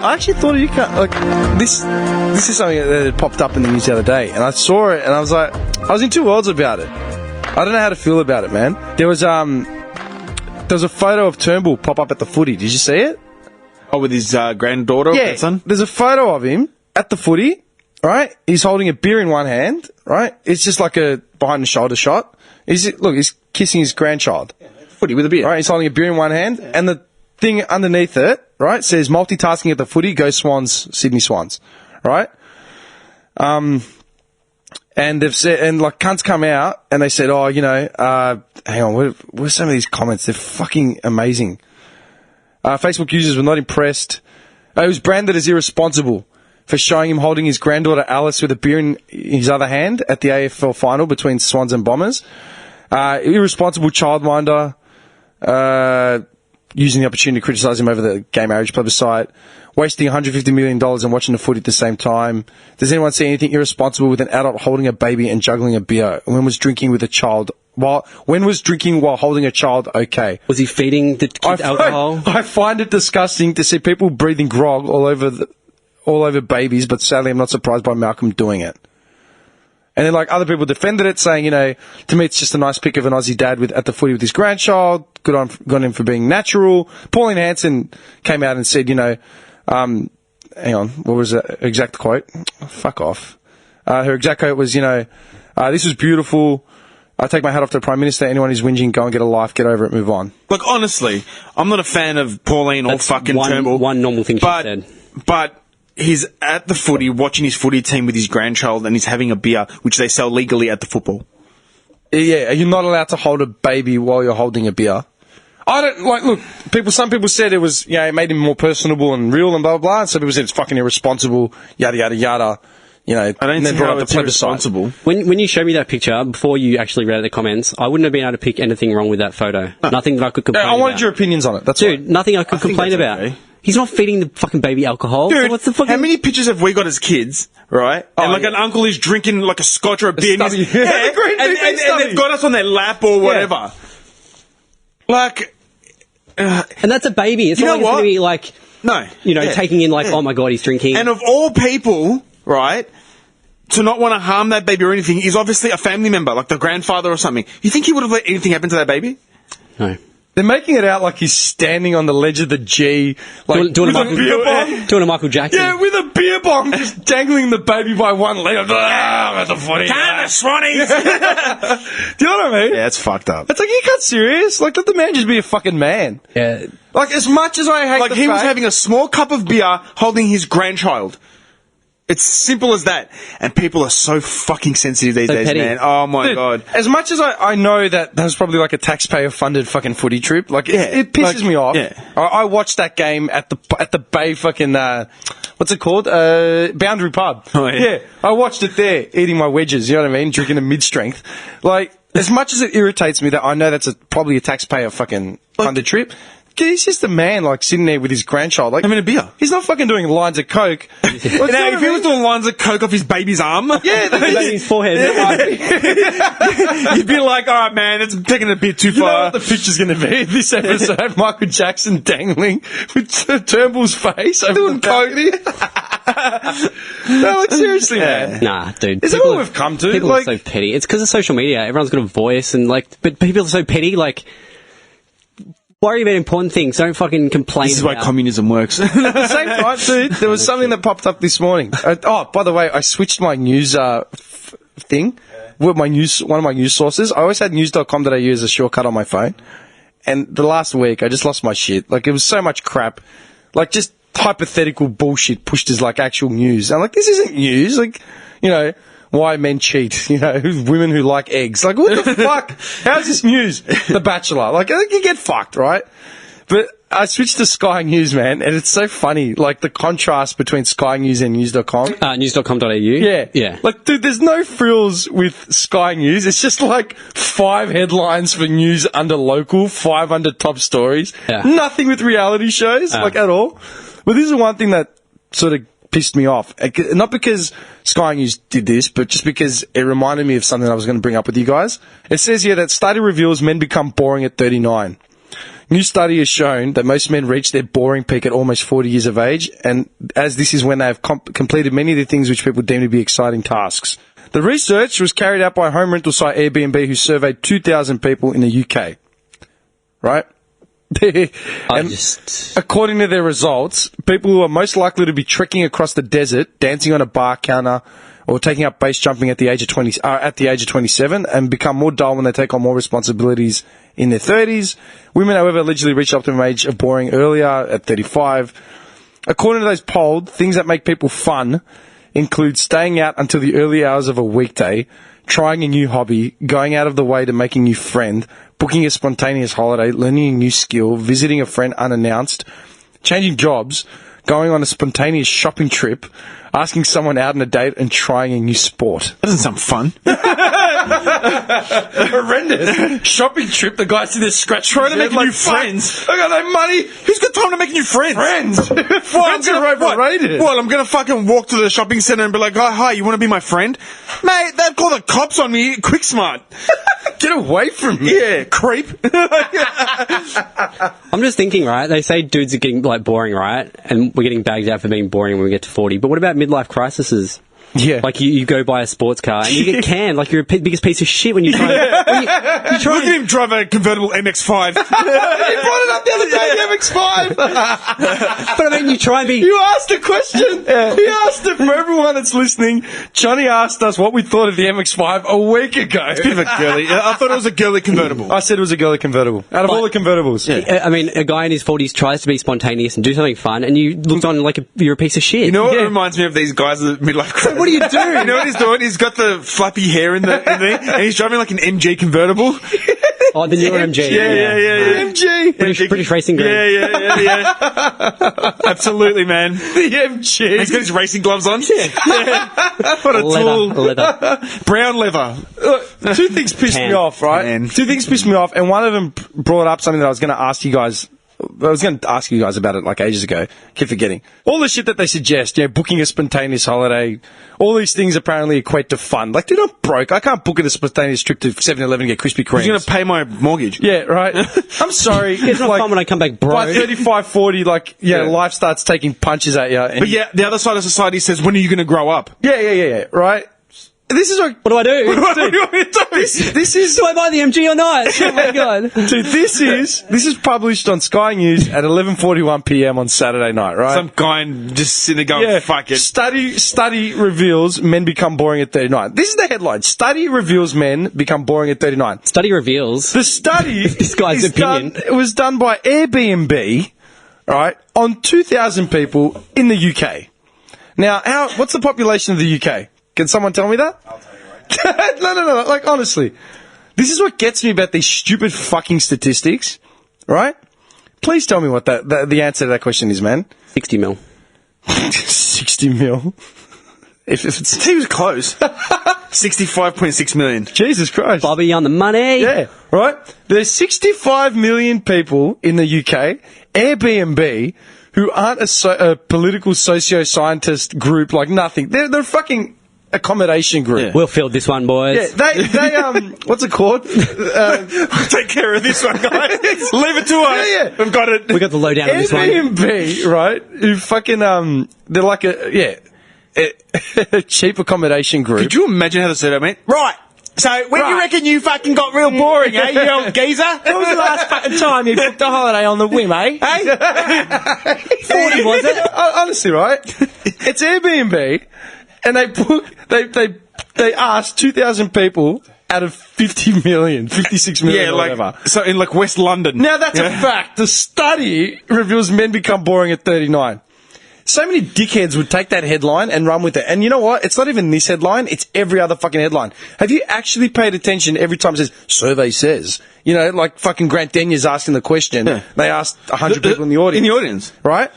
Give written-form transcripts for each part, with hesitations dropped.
I actually thought you can't, like, this is something that had popped up in the news the other day, and I saw it, and I was like, I was in two worlds about it. I don't know how to feel about it, man. There was a photo of Turnbull pop up at the footy. Did you see it? Oh, with his granddaughter? Yeah, son? There's a photo of him at the footy, right? He's holding a beer in one hand, right? It's just like a behind-the-shoulder shot. He's kissing his grandchild. Footy with a beer. Right, he's holding a beer in one hand, and the thing underneath it, right, says multitasking at the footy, go Swans, Sydney Swans, right? And they've said, and like cunts come out, and they said, oh, you know, hang on, what are some of these comments? They're fucking amazing. Facebook users were not impressed. It was branded as irresponsible for showing him holding his granddaughter Alice with a beer in his other hand at the AFL final between Swans and Bombers. Irresponsible childminder, using the opportunity to criticise him over the gay marriage plebiscite, wasting $150 million and watching the footy at the same time. Does anyone see anything irresponsible with an adult holding a baby and juggling a beer? When was drinking while holding a child okay? Was he feeding the kid alcohol? I find it disgusting to see people breathing grog all over babies, but sadly I'm not surprised by Malcolm doing it. And then, like, other people defended it, saying, you know, to me it's just a nice pic of an Aussie dad at the footy with his grandchild. Good on him for being natural. Pauline Hanson came out and said, you know, hang on, what was the exact quote? Fuck off. Her exact quote was, you know, this was beautiful. I take my hat off to the Prime Minister. Anyone who's whinging, go and get a life, get over it, move on. Look, honestly, I'm not a fan of Pauline or fucking Turnbull. One normal thing she said. But he's at the footy, watching his footy team with his grandchild, and he's having a beer, which they sell legally at the football. Yeah, you're not allowed to hold a baby while you're holding a beer. I don't, like, look, some people said it was, you know, it made him more personable and real and blah, blah, blah. And some people said it's fucking irresponsible, yada, yada, yada. You know, I don't think it's irresponsible. When you showed me that picture, before you actually read out the comments, I wouldn't have been able to pick anything wrong with that photo. No. Nothing that I could complain about. I wanted your opinions on it, that's Dude, nothing I could complain about. Okay. He's not feeding the fucking baby alcohol. Dude, so what's the fucking... how many pictures have we got as kids, right? And like an uncle is drinking like a scotch or a beer. And they've got us on their lap or whatever. Like... and that's a baby. It's not like it's going to be like... No. You know, taking in like, oh my God, he's drinking. And of all people, right, to not want to harm that baby or anything is obviously a family member, like the grandfather or something. You think he would have let anything happen to that baby? No. They're making it out like he's standing on the ledge of the G, like doing a beer bomb. Doing a Michael Jackson. Yeah, with a beer bomb, just dangling the baby by one leg. At the footy. Damn the Swannies! Do you know what I mean? Yeah, it's fucked up. It's like, you can't serious. Like, let the man just be a fucking man. Yeah. Like, as much as I hate like, he was having a small cup of beer holding his grandchild. It's simple as that. And people are so fucking sensitive these days, petty. man. Oh, my God. As much as I know that was probably like a taxpayer-funded fucking footy trip, like, it pisses me off. Yeah. I watched that game at the Bay fucking, what's it called? Boundary Pub. Oh, yeah. I watched it there, eating my wedges, you know what I mean? Drinking a mid-strength. Like, as much as it irritates me that I know that's probably a taxpayer fucking funded trip, he's just a man, like, sitting there with his grandchild, like, having a beer. He's not fucking doing lines of coke. Now, if he was doing lines of coke off his baby's arm, baby's forehead, you'd be like, all right, man, it's taking a bit too far. You know what the picture's going to be? This episode, Michael Jackson dangling with Turnbull's face over doing coke. No, like, seriously, man. Nah, dude. Is that what we've come to? People are so petty. It's because of social media. Everyone's got a voice, and like, but people are so petty, like, worry about important things. Don't fucking complain. This is why communism works. At the same time, dude, there was something that popped up this morning. By the way, I switched my news thing with one of my news sources. I always had news.com.au as a shortcut on my phone. And the last week, I just lost my shit. Like, it was so much crap. Like, just hypothetical bullshit pushed as, like, actual news. I'm like, this isn't news. Like, you know, why men cheat, you know, women who like eggs. Like, what the fuck? How's this news? The Bachelor. Like, you get fucked, right? But I switched to Sky News, man, and it's so funny, like, the contrast between Sky News and news.com. News.com.au? Yeah. Yeah. Like, dude, there's no frills with Sky News. It's just, like, 5 headlines for news under local, 5 under top stories. Yeah. Nothing with reality shows, like, at all. But this is one thing that sort of pissed me off. Not because Sky News did this, but just because it reminded me of something I was going to bring up with you guys. It says here that study reveals men become boring at 39. New study has shown that most men reach their boring peak at almost 40 years of age, and as this is when they have completed many of the things which people deem to be exciting tasks. The research was carried out by home rental site Airbnb, who surveyed 2,000 people in the UK. Right? According to their results, people who are most likely to be trekking across the desert, dancing on a bar counter, or taking up base jumping at the age of 27, and become more dull when they take on more responsibilities in their 30s. Women, however, allegedly reach up to an age of boring earlier at 35. According to those polled, things that make people fun include staying out until the early hours of a weekday, trying a new hobby, going out of the way to make a new friend, booking a spontaneous holiday, learning a new skill, visiting a friend unannounced, changing jobs, going on a spontaneous shopping trip, asking someone out on a date, and trying a new sport. That doesn't sound fun. Horrendous. Shopping trip, the guy's in there scratching. Trying to make like, new friends. I got no money. Who's got time to make new friends? Friends are overrated. Well, I'm going to fucking walk to the shopping centre and be like, oh, hi, you want to be my friend? Mate, they'd call the cops on me quick smart. Get away from me. Yeah, creep. I'm just thinking, right? They say dudes are getting like boring, right? And we're getting bagged out for being boring when we get to 40. But what about midlife crises? Yeah. Like you go buy a sports car and you get canned. Like you're a biggest piece of shit when you try. You try Look at him drive a convertible MX-5. You brought it up the other day, the MX-5. But I mean, you try and be. You asked a question. He asked it for everyone that's listening. Johnny asked us what we thought of the MX-5 a week ago. It's a bit of a girly. I thought it was a girly convertible. I said it was a girly convertible. Out of all the convertibles. Yeah. I mean, a guy in his 40s tries to be spontaneous and do something fun, and you looked on like you're a piece of shit. You know what reminds me of these guys at midlife crisis? What do you do? You know what he's doing? He's got the flappy hair in the and he's driving like an MG convertible. Oh, the newer MG. Yeah. MG. British Racing Green. Yeah. Absolutely, man. The MG. He's got his racing gloves on. Yeah. What a tool. Leather. Brown leather. Two things pissed me off, right? Man. Two things pissed me off, and one of them brought up something that I was going to ask you guys. I was going to ask you guys about it like ages ago. Keep forgetting. All the shit that they suggest, booking a spontaneous holiday, all these things apparently equate to fun. Like, dude, I'm broke. I can't book a spontaneous trip to 7-Eleven to get Krispy Kremes. He's going to pay my mortgage. Yeah, right. I'm sorry. It's not fun when I come back broke. By 35, 40, life starts taking punches at you. But yeah, the other side of society says, when are you going to grow up? Yeah, right? This is What do I do? What do you want me to do? This is... Do I buy the MG or not? Oh my god. Dude, this is published on Sky News at 11:41 p.m. on Saturday night, right? Some guy just sitting there going, fuck it. Study reveals men become boring at 39. This is the headline. Study reveals men become boring at 39. Study reveals. The study This guy's opinion. it was done by Airbnb, right, on 2,000 people in the UK. Now, what's the population of the UK? Can someone tell me that? I'll tell you right now. No. Like, honestly, this is what gets me about these stupid fucking statistics, right? Please tell me what the answer to that question is, man. 60 mil. 60 mil. If it's... He was close. 65.6 million. Jesus Christ. Bobby on the money. Yeah, right? There's 65 million people in the UK, Airbnb, who aren't a political socio-scientist group, like nothing. They're fucking accommodation group. Yeah. We'll field this one, boys. Yeah, they what's it called? Take care of this one, guys. Leave it to us. Yeah. We've got it. We got the lowdown on this one. Airbnb, right? Who fucking they're like a cheap accommodation group. Could you imagine how the setup went? Right. So, when you reckon you fucking got real boring, eh, you old geezer? When was the last fucking time you booked a holiday on the whim, eh? 40, was it? Honestly, right? It's Airbnb, and they asked 2,000 people out of 50 million, 56 million, or whatever. So in like West London. Now that's a fact. The study reveals men become boring at 39. So many dickheads would take that headline and run with it. And you know what? It's not even this headline. It's every other fucking headline. Have you actually paid attention every time it says, survey says? You know, like fucking Grant Denier's asking the question. Yeah. They asked 100 people in the audience. In the audience. Right?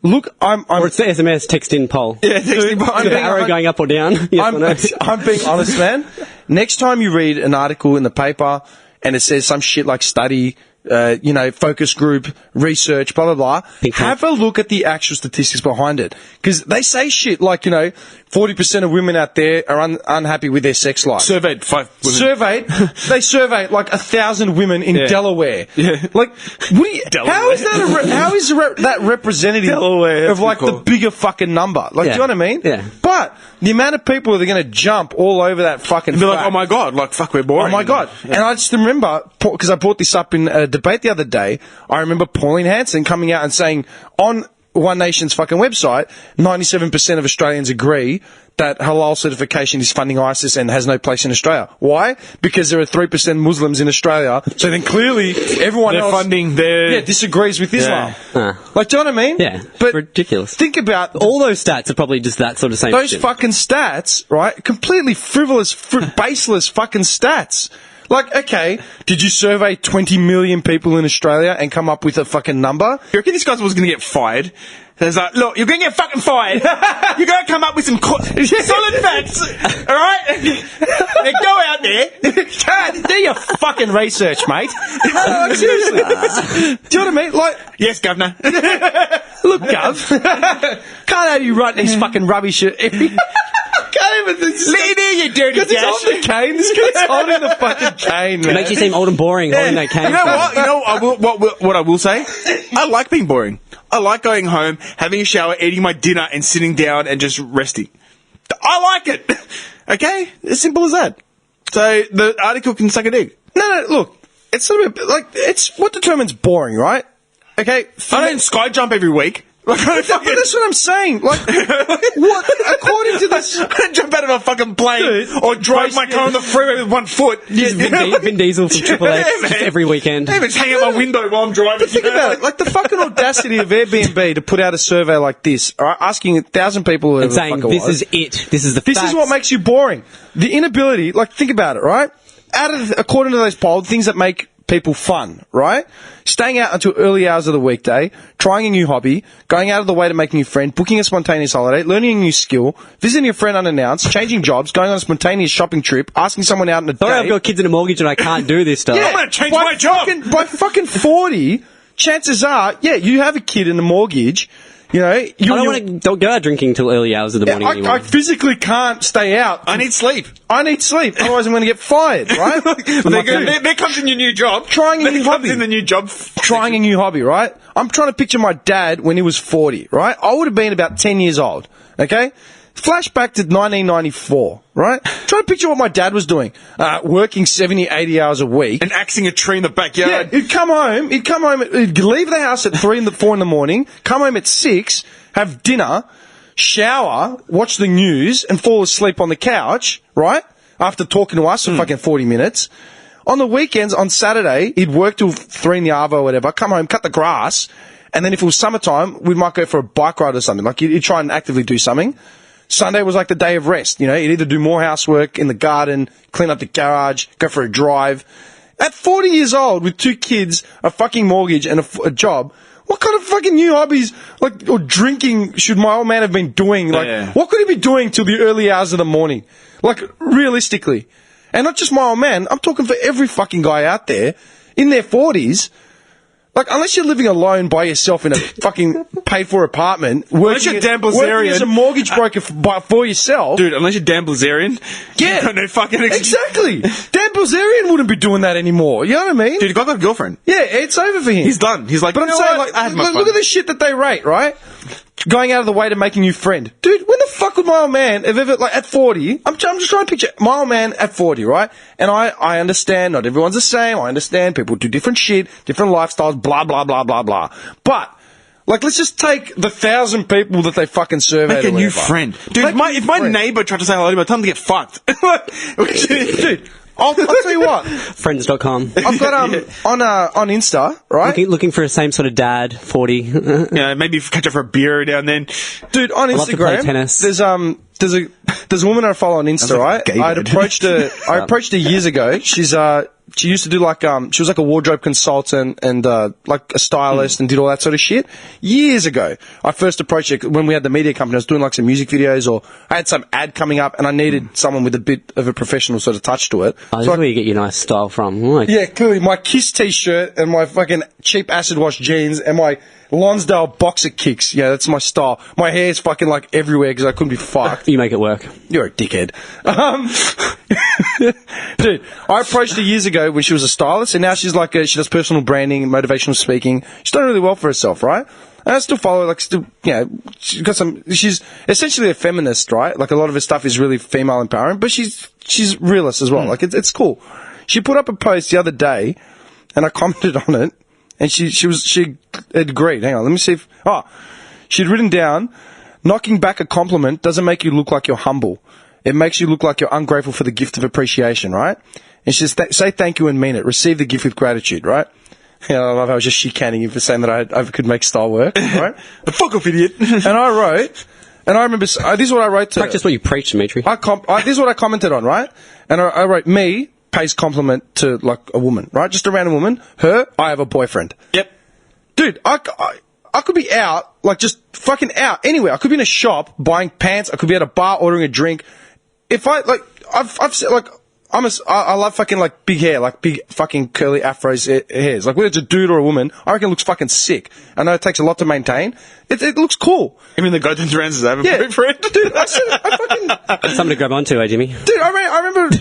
Look, Or it's the SMS text-in poll. Yeah, text-in poll. The arrow going up or down. Yes or no? I'm being honest, man. Next time you read an article in the paper and it says some shit like study focus group, research, blah, blah, blah. Have a look at the actual statistics behind it. Because they say shit like, 40% of women out there are unhappy with their sex life. Surveyed 5 women. They surveyed like 1,000 women in Delaware. Yeah. Like, how is that representative Delaware, of like the bigger fucking number? Like, do you know what I mean? Yeah. But the amount of people that are going to jump all over that fucking and be like, oh my God, like, fuck, we're boring. Oh my God. Yeah. And I just remember, because I brought this up in a debate the other day, I remember Pauline Hanson coming out and saying on One Nation's fucking website, 97% of Australians agree that halal certification is funding ISIS and has no place in Australia. Why? Because there are 3% Muslims in Australia, so then clearly everyone else funding their... disagrees with Islam. Like, do you know what I mean? Yeah, but ridiculous. Think about... all those stats are probably just that sort of same those shit. fucking stats, right? Completely frivolous, baseless fucking stats. Like, okay, did you survey 20 million people in Australia and come up with a fucking number? You reckon this guy was going to get fired? There's like, look, you're going to get fucking fired. You're going to come up with some solid facts, all right? And go out there. Do your fucking research, mate. Like, seriously. Do you know what I mean? Like, yes, Governor. Look, Gov, can't have you writing these fucking rubbish. Can't even. Let in, you dirty Because he's holding the cane. This guy's holding the fucking cane, man. It makes you seem old and boring holding that cane. You know what? What I will say? I like being boring. I like going home, having a shower, eating my dinner, and sitting down and just resting. I like it. Okay? As simple as that. So the article can suck a dick. No, look. It's sort of like, it's what determines boring, right? Okay? I don't sky jump every week. Like, but that's what I'm saying. Like, what? According to this, I don't jump out of a fucking plane or drive my car on the freeway with 1 foot. Just Vin Diesel from Triple X just every weekend. I even hang out my window while I'm driving. But think about it. Like, the fucking audacity of Airbnb to put out a survey like this, all right, asking 1,000 people and saying, this is it. This is the This facts. is what makes you boring. The inability, like, think about it, right? According to those polls, things that make people fun, right? Staying out until early hours of the weekday, trying a new hobby, going out of the way to make a new friend, booking a spontaneous holiday, learning a new skill, visiting a friend unannounced, changing jobs, going on a spontaneous shopping trip, asking someone out on a date. I've got kids and a mortgage and I can't do this stuff. I'm going to change my job. By fucking 40, chances are, you have a kid and a mortgage. I don't want to go out drinking till early hours of the morning anymore. I physically can't stay out. I need sleep. Otherwise I'm going to get fired, right? There comes in your new job. Trying a new hobby. In the new job. Trying a new hobby, right? I'm trying to picture my dad when he was 40, right? I would have been about 10 years old, okay? Flashback to 1994, right? Try to picture what my dad was doing. Working 70, 80 hours a week. And axing a tree in the backyard. Yeah, he'd come home, he'd leave the house at 4 in the morning, come home at 6, have dinner, shower, watch the news, and fall asleep on the couch, right? After talking to us for fucking 40 minutes. On the weekends, on Saturday, he'd work till 3 in the arvo or whatever, come home, cut the grass, and then if it was summertime, we might go for a bike ride or something. Like, he'd try and actively do something. Sunday was like the day of rest. He'd either do more housework in the garden, clean up the garage, go for a drive. At 40 years old, with 2 kids, a fucking mortgage, and a job, what kind of fucking new hobbies, or drinking, should my old man have been doing? Like, what could he be doing till the early hours of the morning? Like, realistically. And not just my old man, I'm talking for every fucking guy out there, in their 40s, like, unless you're living alone by yourself in a fucking paid-for apartment, working as a mortgage broker for yourself. Dude, unless you're Dan Blazarian. Yeah. You got no fucking... Exactly. Dan Blazarian wouldn't be doing that anymore. You know what I mean? Dude, the guy got a girlfriend. Yeah, it's over for him. He's done. He's like, but I'm saying, like, I had my fun. Look at the shit that they rate, right? Going out of the way to make a new friend. Dude, when the fuck would my old man have ever, like, at 40, I'm just trying to picture my old man at 40, right? And I understand, not everyone's the same. I understand people do different shit, different lifestyles, blah, blah, blah, blah, blah. But, like, let's just take the 1,000 people that they fucking surveyed. Make a new friend. Dude, if my neighbour tried to say hello to me, I'd tell him to get fucked. Dude. I'll tell you what. Friends.com. I've got on Insta, right? Looking for a same sort of dad, 40. Yeah, maybe catch up for a beer now and then. Dude, on Instagram, love to play tennis. There's a woman I follow on Insta, right? I approached her years ago. She's she used to do like, she was like a wardrobe consultant and, like a stylist and did all that sort of shit. Years ago, I first approached her when we had the media company. I was doing like some music videos, or I had some ad coming up and I needed someone with a bit of a professional sort of touch to it. Oh, this is where you get your nice style from. Like, Yeah, clearly my Kiss t-shirt and my fucking cheap acid wash jeans and my Lonsdale boxer kicks. Yeah, that's my style. My hair's fucking like everywhere because I couldn't be fucked. you make it work. You're a dickhead. Dude, I approached her years ago when she was a stylist, and now she's like she does personal branding, motivational speaking. She's done really well for herself, right? And I still follow her, like, still, you know, she's essentially a feminist, right? Like, a lot of her stuff is really female empowering, but she's realist as well. Like, it's cool. She put up a post the other day, and I commented on it, and she had agreed. Hang on, let me see if, she'd written down, knocking back a compliment doesn't make you look like you're humble. It makes you look like you're ungrateful for the gift of appreciation, right? And she says, say thank you and mean it. Receive the gift with gratitude, right? You know, I love how I was just chicaning you for saying that I could make style work, right? The fuck off, idiot. And I wrote, and I remember, this is what I wrote to Practice what you preach, Dimitri. this is what I commented on, right? And I wrote, me pays compliment to, like, a woman, right? Just a random woman. Her, I have a boyfriend. Yep. Dude, I could be out, like, just fucking out, anywhere. I could be in a shop buying pants. I could be at a bar ordering a drink. If I, like, I've said, like, I love fucking, like, big hair, like, big fucking curly afros hairs. Like, whether it's a dude or a woman, I reckon it looks fucking sick. I know it takes a lot to maintain. It looks cool. I mean, the guy turns around and says, I have a boyfriend. Dude, I fucking... Something to grab onto, Jimmy. Dude, I remember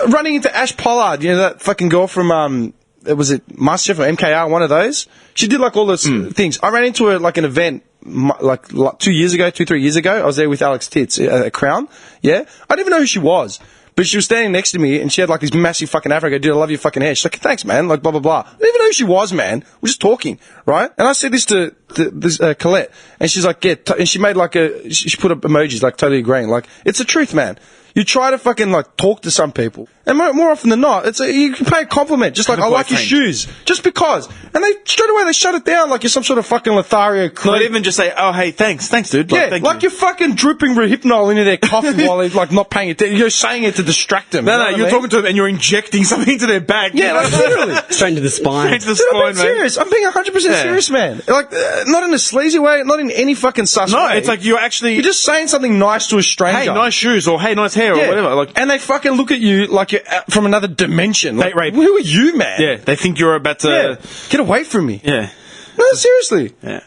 running into Ash Pollard, you know, that fucking girl from, was it MasterChef or MKR, one of those? She did, like, all those things. I ran into her, like, an event, like 3 years ago. I was there with Alex Titz at Crown. Yeah? I didn't even know who she was. But she was standing next to me, and she had, like, this massive fucking afro. I go, dude, I love your fucking hair. She's like, thanks, man. Like, blah, blah, blah. I didn't even know who she was, man. We're just talking, right? And I said this to this Colette, and she's like, and she made, like, she put up emojis, like, totally agreeing. Like, it's the truth, man. You try to fucking, like, talk to some people, and more often than not, you can pay a compliment, just like, I like your shoes, just because. And straight away, they shut it down like you're some sort of fucking Lothario creep. Not even just say, oh, hey, thanks, dude. Like, Yeah, thank like you. you're fucking drooping Rohypnol into their coffee while they're, like, not paying attention. You're saying it to distract them. No, you know what I you're mean? talking to them and you're injecting something into their bag. Yeah, like, literally. Straight into the spine. Straight to the Dude, I'm spine, being serious. I'm being 100% serious, man. Like, not in a sleazy way, not in any fucking sus No, way. it's like you're actually... You're just saying something nice to a stranger. hey, nice shoes, or hey, nice hair, or Yeah. whatever. Like, and they fucking look at you like you're from another dimension. Like, rape. who are you, man? yeah, they think you're about to... Yeah. Get away from me. Yeah. No, seriously. Yeah.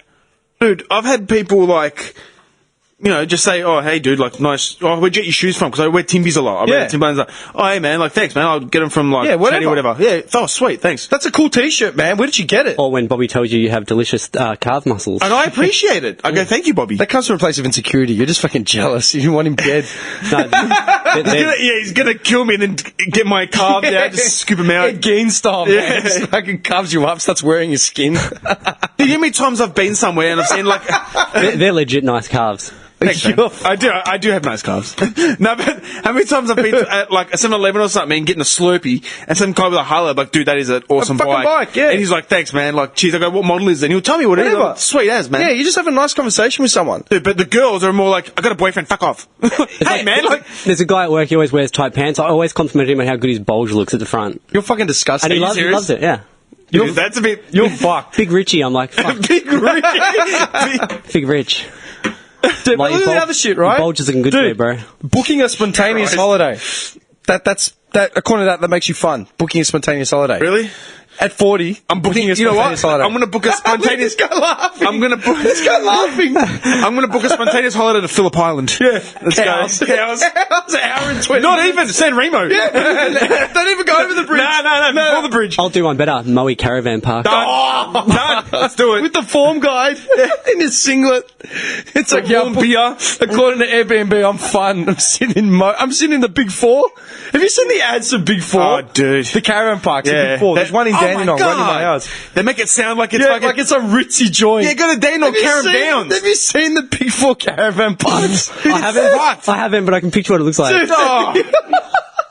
Dude, I've had people, like, you know, just say, oh, hey, dude, like, nice. Oh, where'd you get your shoes from? Because I wear Timbies a lot. I wear Timberlands a lot. Oh, hey, man, like, thanks, man. I'll get them from, like, Yeah, whatever. Teddy or whatever. Yeah, oh, sweet, thanks. That's a cool t-shirt, man. Where did you get it? Or when Bobby tells you have delicious calf muscles. And I appreciate it. I go, thank you, Bobby. That comes from a place of insecurity. You're just fucking jealous. You want him dead. No, they're- He's gonna kill me and then get my calves out, just scoop them out. Gain style, man. Yeah. Just fucking carves you up, starts wearing your skin. Dude, you know how many times I've been somewhere and I've seen, like... they're legit nice calves. Thanks, man. I do have nice calves. No, but how many times I've been at like a 7-Eleven or something and getting a Slurpee and some guy with a Harley, like, dude, that is an awesome fucking bike, yeah. And he's like, thanks, man. Like, cheers. I go, what model is it? And he'll tell me what it is. Whatever. I'm like, sweet as, man. Yeah, you just have a nice conversation with someone. Dude, but the girls are more like, I got a boyfriend, fuck off. Hey, man, like... There's a guy at work, he always wears tight pants. I always compliment him on how good his bulge looks at the front. You're fucking disgusting. And he Are you loves serious? it, yeah. Dude, that's a bit... You're fucked. Big Richie, I'm like, fuck. Big Rich. Big Rich. Dude, Like, but look at the other shit, right? Your bulge is looking good Dude, today, bro. Booking a spontaneous holiday. That's according to that makes you fun. Booking a spontaneous holiday. Really? At 40, I'm booking a you know what? spontaneous holiday. I'm going to book a spontaneous... This guy laughing. I'm going to book... This guy laughing. I'm going to book a spontaneous holiday to Phillip Island. Yeah. Let's Cows. go. Cows. Cows, an hour and 20 Not minutes. even. San Remo. Don't even go over the bridge. No, before the bridge. I'll do one better. Moe Caravan Park. Done. Let's do it. With the form guide in his singlet. It's like, yeah, warm beer. according to Airbnb, I'm fun. I'm sitting in the Big Four. Have you seen the ads for Big Four? Oh, dude. The caravan parks, the Yeah. Big Four. There's one in Oh, Dandenong, my right in my God. house. They make it sound like it's Yeah, fucking... like it's a ritzy joint. Yeah, go to Dandenong, Carrum Downs. Have you seen the Big Four caravan parks? I haven't, but I can picture what it looks like. Dude, oh.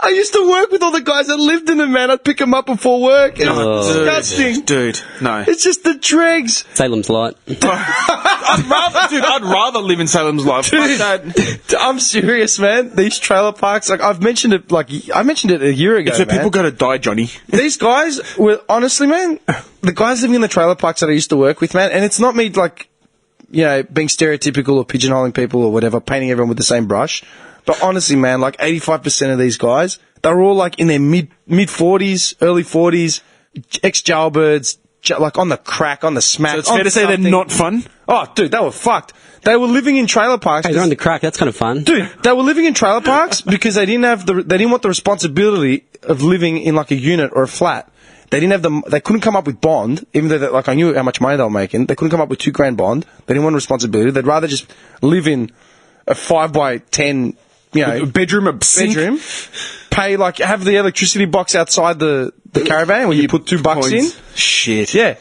I used to work with all the guys that lived in them, man. I'd pick them up before work. It was disgusting. Dude, no. It's just the dregs. Salem's Lot. I'd rather live in Salem's Lot. Fuck that. I'm serious, man. These trailer parks, I mentioned it a year ago, So man. people gotta die, Johnny. These guys were, honestly, man, the guys living in the trailer parks that I used to work with, man, and it's not me, like, you know, being stereotypical or pigeonholing people or whatever, painting everyone with the same brush. But honestly, man, like 85% of these guys, they're all like in their mid 40s, early 40s, ex-jailbirds, like on the crack, on the smack. So it's fair to say they're not fun? Oh, dude, they were fucked. They were living in trailer parks. Hey, they're on the crack. That's kind of fun. Dude, they were living in trailer parks because they didn't want the responsibility of living in like a unit or a flat. They couldn't come up with bond, even though, like, I knew how much money they were making. They couldn't come up with $2,000 bond. They didn't want responsibility. They'd rather just live in a 5x10, you know, bedroom, pay, like, have the electricity box outside the caravan where you put $2 in. Shit. Yeah.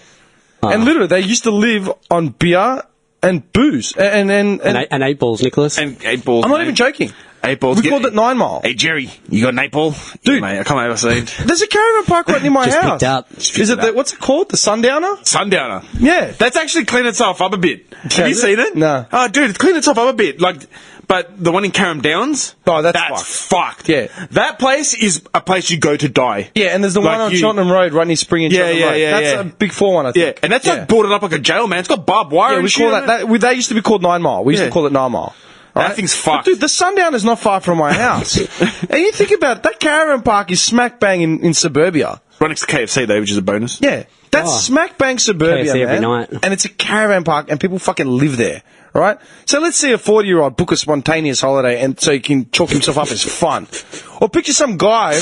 And literally, they used to live on beer and booze. And 8 balls, Nicholas. And 8 balls. I'm not even joking. 8 balls. We called it 9 Mile. Hey, Jerry, you got an 8 ball? Dude. Yeah, mate, I can't ever say it. There's a caravan park right near my Just house. picked up. Is it what's it called? The Sundowner? Sundowner. Yeah. That's actually cleaned itself up a bit. Have you Is it? seen it? No. Oh, dude, it's cleaned itself up a bit. Like, but the one in Carrum Downs? Oh, that's fucked. Yeah. That place is a place you go to die. Yeah, and there's the one on Cheltenham Road, right near Spring and Cheltenham Road. That's a big 4 one, I Yeah, think. and that's like boarded up like a jail, man. It's got barbed wire Yeah, and we shit. call that used to be called 9 Mile. We used to call it 9 Mile. That thing's fucked. But dude, the Sundown is not far from my house. And you think about it, that caravan park is smack bang in suburbia. Right next to KFC, though, which is a bonus. Yeah. That's smack bang suburbia, KFC man. every night. And it's a caravan park, and people fucking live there, right? So let's see a 40-year-old book a spontaneous holiday, and so he can chalk himself up as fun. Or picture some guy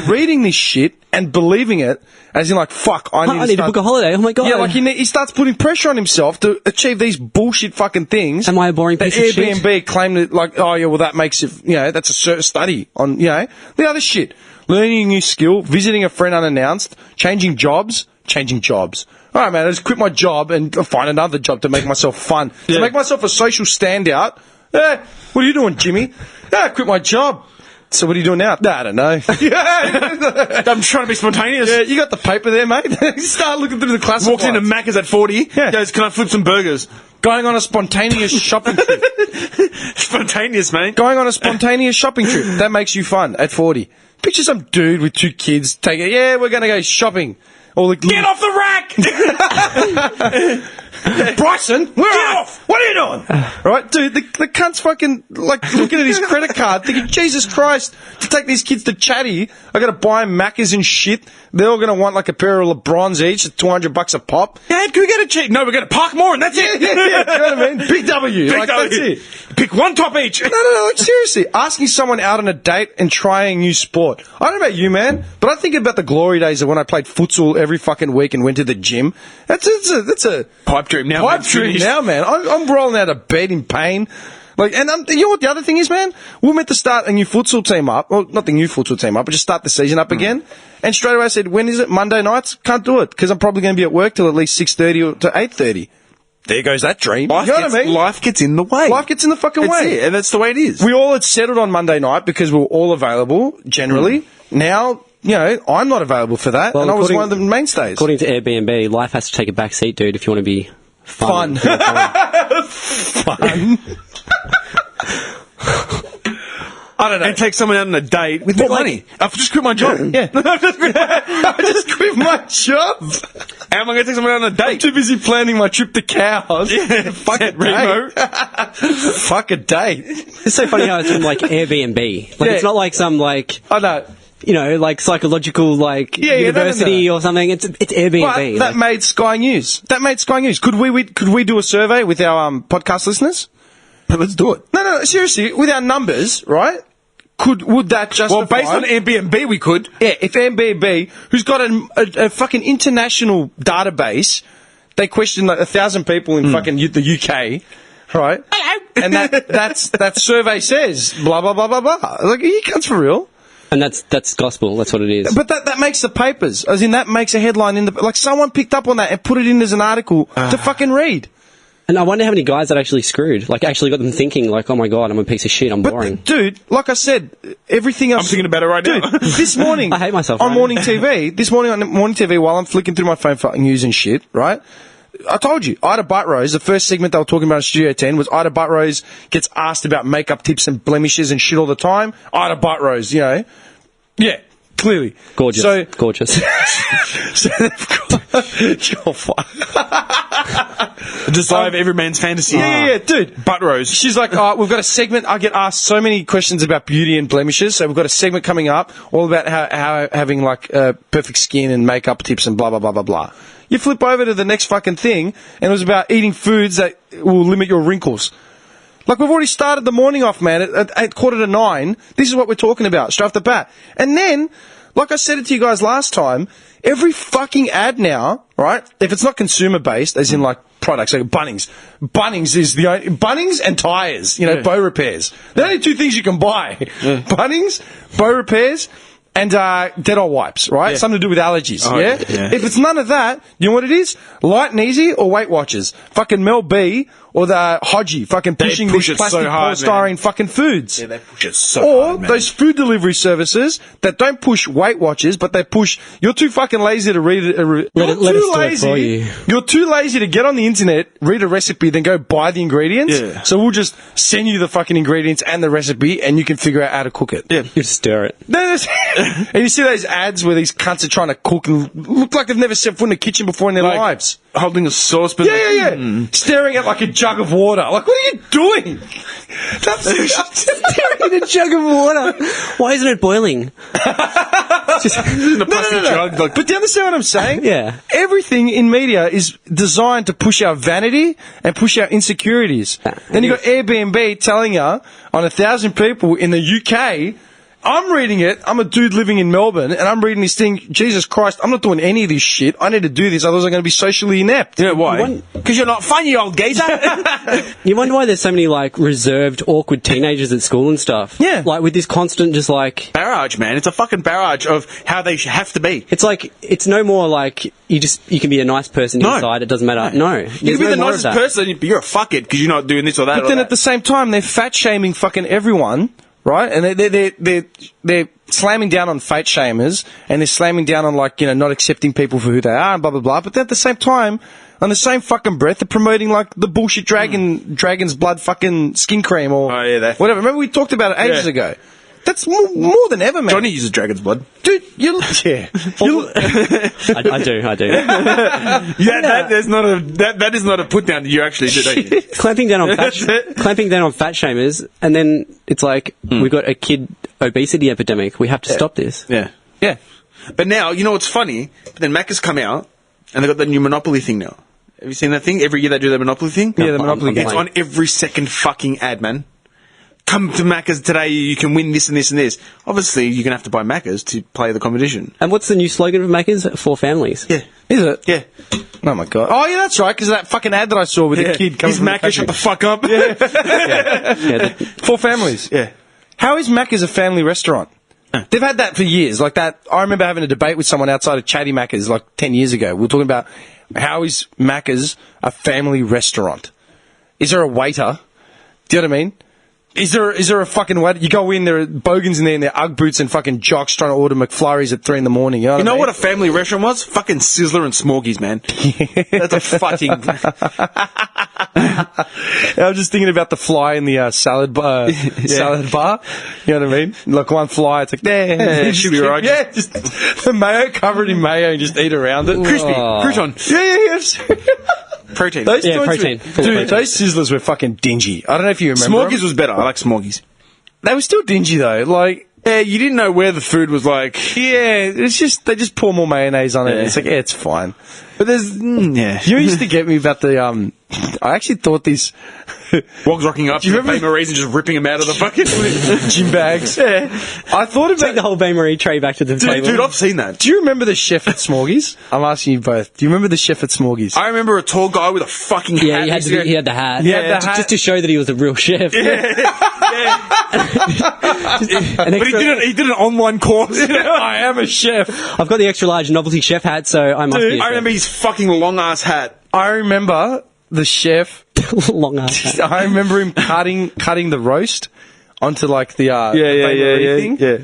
reading this shit and believing it, as in like, fuck, I need to book a holiday. Oh my god. Yeah, like he starts putting pressure on himself to achieve these bullshit fucking things. Am I a boring piece of shit? Airbnb claim that, like, oh yeah, well that makes it, you know, that's a certain study on, you know, the other shit. Learning a new skill, visiting a friend unannounced, changing jobs. All right, man, I just quit my job and find another job to make myself fun. To make myself a social standout. What are you doing, Jimmy? I quit my job. So what are you doing now? I don't know. I'm trying to be spontaneous. Yeah, you got the paper there, mate. Start looking through the classifieds. Walked into Macca's at 40. Yeah. Goes, can I flip some burgers? Going on a spontaneous shopping trip. Spontaneous, mate. Going on a spontaneous shopping trip. That makes you fun at 40. Picture some dude with 2 kids taking, we're going to go shopping. Get off the rack! Bryson, where off? What are you doing? Right, dude, the cunt's fucking, like, looking at his credit card, thinking, Jesus Christ, to take these kids to Chatty, I gotta buy them Maccas and shit. They're all gonna want, like, a pair of LeBrons each at $200 a pop. Dad, can we get a check? No, we're gonna park more and that's it. Yeah, you know what I mean? Big W. Big like, W. that's it. Pick one top each. No, like, seriously, asking someone out on a date and trying new sport. I don't know about you, man, but I think about the glory days of when I played futsal every fucking week and went to the gym. That's a pipe dream now. Pipe dream now, man. I'm rolling out of bed in pain. Like, and you know what the other thing is, man? We're meant to start a new futsal team up. Well, not the new futsal team up, but just start the season up again. And straight away I said, when is it? Monday nights? Can't do it, because I'm probably going to be at work till at least 6:30 to 8:30. There goes that dream. You know what I mean? Life gets in the way. Life gets in the fucking way. It, and that's the way it is. We all had settled on Monday night because we were all available, generally. Now, you know, I'm not available for that, Well, and I was one of the mainstays. According to Airbnb, life has to take a back seat, dude, if you want to be fun. Fun. I don't know. And take someone out on a date with more money. I've just quit my job. Yeah. I just quit my job. How am I going to take someone out on a date? I'm too busy planning my trip to cows. Fuck a Remo. Fuck a date. It's so funny how it's from, like, Airbnb. Like, it's not like some, like, I know. you know, like, psychological, like, university or something. It's Airbnb. But that made Sky News. Could we do a survey with our podcast listeners? Let's do it. No, seriously, with our numbers, right? Would that justify? Well, based on Airbnb, we could. Yeah, if Airbnb, who's got a fucking international database, they question like 1,000 people in fucking the UK, right? Hello. And that survey says blah blah blah blah blah. Like, you cunts for real. And that's gospel. That's what it is. But that makes the papers, as in that makes a headline in the, like, someone picked up on that and put it in as an article to fucking read. And I wonder how many guys that actually screwed. Like, actually got them thinking, like, oh my god, I'm a piece of shit, I'm boring. Dude, like I said, everything else... I'm thinking about it right now. Dude, this morning... I hate myself, on right? morning TV, while I'm flicking through my phone for news and shit, right? I told you, Ida Buttrose, the first segment they were talking about in Studio 10 was Ida Buttrose gets asked about makeup tips and blemishes and shit all the time. Ida Buttrose, you know. Yeah. Clearly. Gorgeous. So, gorgeous. so they've got... You're The desire of every man's fantasy. Yeah, dude. Buttrose. She's like, we've got a segment. I get asked so many questions about beauty and blemishes, so we've got a segment coming up all about how having, like, perfect skin and makeup tips and blah, blah, blah, blah, blah. You flip over to the next fucking thing, and it was about eating foods that will limit your wrinkles. Like, we've already started the morning off, man, at 8:45. This is what we're talking about, straight off the bat. And then, like I said it to you guys last time, every fucking ad now, right, if it's not consumer-based, as in, like, products, like Bunnings. Bunnings is the only... Bunnings and tyres, you know, bow repairs. They're the only two things you can buy. Yeah. Bunnings, bow repairs... and Dettol wipes, right? Yeah. Something to do with allergies, Oh, yeah? yeah? If it's none of that, you know what it is? Light and Easy or Weight Watchers. Fucking Mel B or the Hodgie fucking pushing push these it so plastic hard, polystyrene man. fucking foods. Yeah, they push it so or hard, man. those food delivery services that don't push Weight Watchers, but they push... You're too fucking lazy to read it. Let us do it for you. You're too lazy to get on the internet, read a recipe, then go buy the ingredients. Yeah. So we'll just send you the fucking ingredients and the recipe, and you can figure out how to cook it. Yeah. You just stir it. And you see those ads where these cunts are trying to cook and look like they've never set foot in a kitchen before in their Like, lives. Holding a saucepan. Yeah. Staring at like a jug of water. Like, what are you doing? That's Staring at a jug of water. Why isn't it boiling? In a plastic jug. Like, But do you understand what I'm saying? Yeah. Everything in media is designed to push our vanity and push our insecurities. Then you got Airbnb telling you on 1,000 people in the UK. I'm reading it. I'm a dude living in Melbourne, and I'm reading this thing. Jesus Christ, I'm not doing any of this shit. I need to do this, otherwise I'm going to be socially inept. yeah, why? Because you're not funny, you old geezer. You wonder why there's so many, like, reserved, awkward teenagers at school and stuff. Yeah. Like, with this constant just, like... Barrage, man. It's a fucking barrage of how they have to be. It's like, it's no more like, you can be a nice person No. inside, it doesn't matter. No. You can be the nicest person, but you're a fuckhead because you're not doing this or that. But then at the same time, they're fat shaming fucking everyone, right? And they're slamming down on fat shamers, and they're slamming down on, like, you know, not accepting people for who they are and blah blah blah. But then at the same time, on the same fucking breath, they're promoting, like, the bullshit dragon's blood fucking skin cream or whatever. Remember we talked about it ages ago. That's more than ever, man. Johnny uses dragon's blood. Dude, you yeah. I do. Yeah, that is not a put down that you actually do, don't you? clamping down on fat shamers, and then it's like, we've got a kid obesity epidemic. We have to stop this. Yeah. Yeah. But now, you know what's funny? But then Mac has come out, and they've got the new Monopoly thing now. Have you seen that thing? Every year they do the Monopoly thing? Yeah, the Monopoly It's game. on every second fucking ad, man. Come to Macca's today, you can win this and this and this. Obviously, you're going to have to buy Macca's to play the competition. And what's the new slogan of Macca's? For families. Yeah. Is it? Yeah. Oh my god. Oh yeah, that's right, because of that fucking ad that I saw with the kid coming He's from the Macca, shut the factory. fuck up. Yeah, For families. Yeah. How is Macca's a family restaurant? They've had that for years. Like that, I remember having a debate with someone outside of Chatty Macca's like 10 years ago. We were talking about how is Macca's a family restaurant? Is there a waiter? Do you know what I mean? Is there a fucking waiter? You go in, there are bogans in there in their Ugg boots and fucking jocks trying to order McFlurries at 3 in the morning. You know What a family restaurant was? Fucking Sizzler and Smorgies, man. That's a fucking... I'm just thinking about the fly in the salad bar. Salad bar. You know what I mean? Like one fly, it's like, it should be right. Yeah, just the mayo covered in mayo and just eat around it. Crispy. Crouton. Yeah. Protein. Those Yeah, joints protein. were- Full dude, protein. those Sizzlers were fucking dingy. I don't know if you remember. Smorgies was better. I like Smorgies. They were still dingy though. Like, Yeah, you didn't know where the food was like... yeah, it's just they just pour more mayonnaise on it. Yeah. It's like, yeah, it's fine. But there's... yeah. You used to get me about the I actually thought these Wogs rocking up to you the remember- Bay Marie's and just ripping them out of the fucking... gym bags. Yeah. I thought Take the about. whole Bain Marie tray back to the table. Dude, I've seen that. Do you remember the chef at Smorgies? I'm asking you both. Do you remember the chef at Smorgies? I remember a tall guy with a fucking hat. Yeah, he had the hat. He had the hat. Just to show that he was a real chef. But he did an online course. I am a chef. I've got the extra large novelty chef hat, so I must be a I chef. remember his fucking long ass hat. I remember the chef Long ass. I remember him cutting the roast onto like the thing. yeah.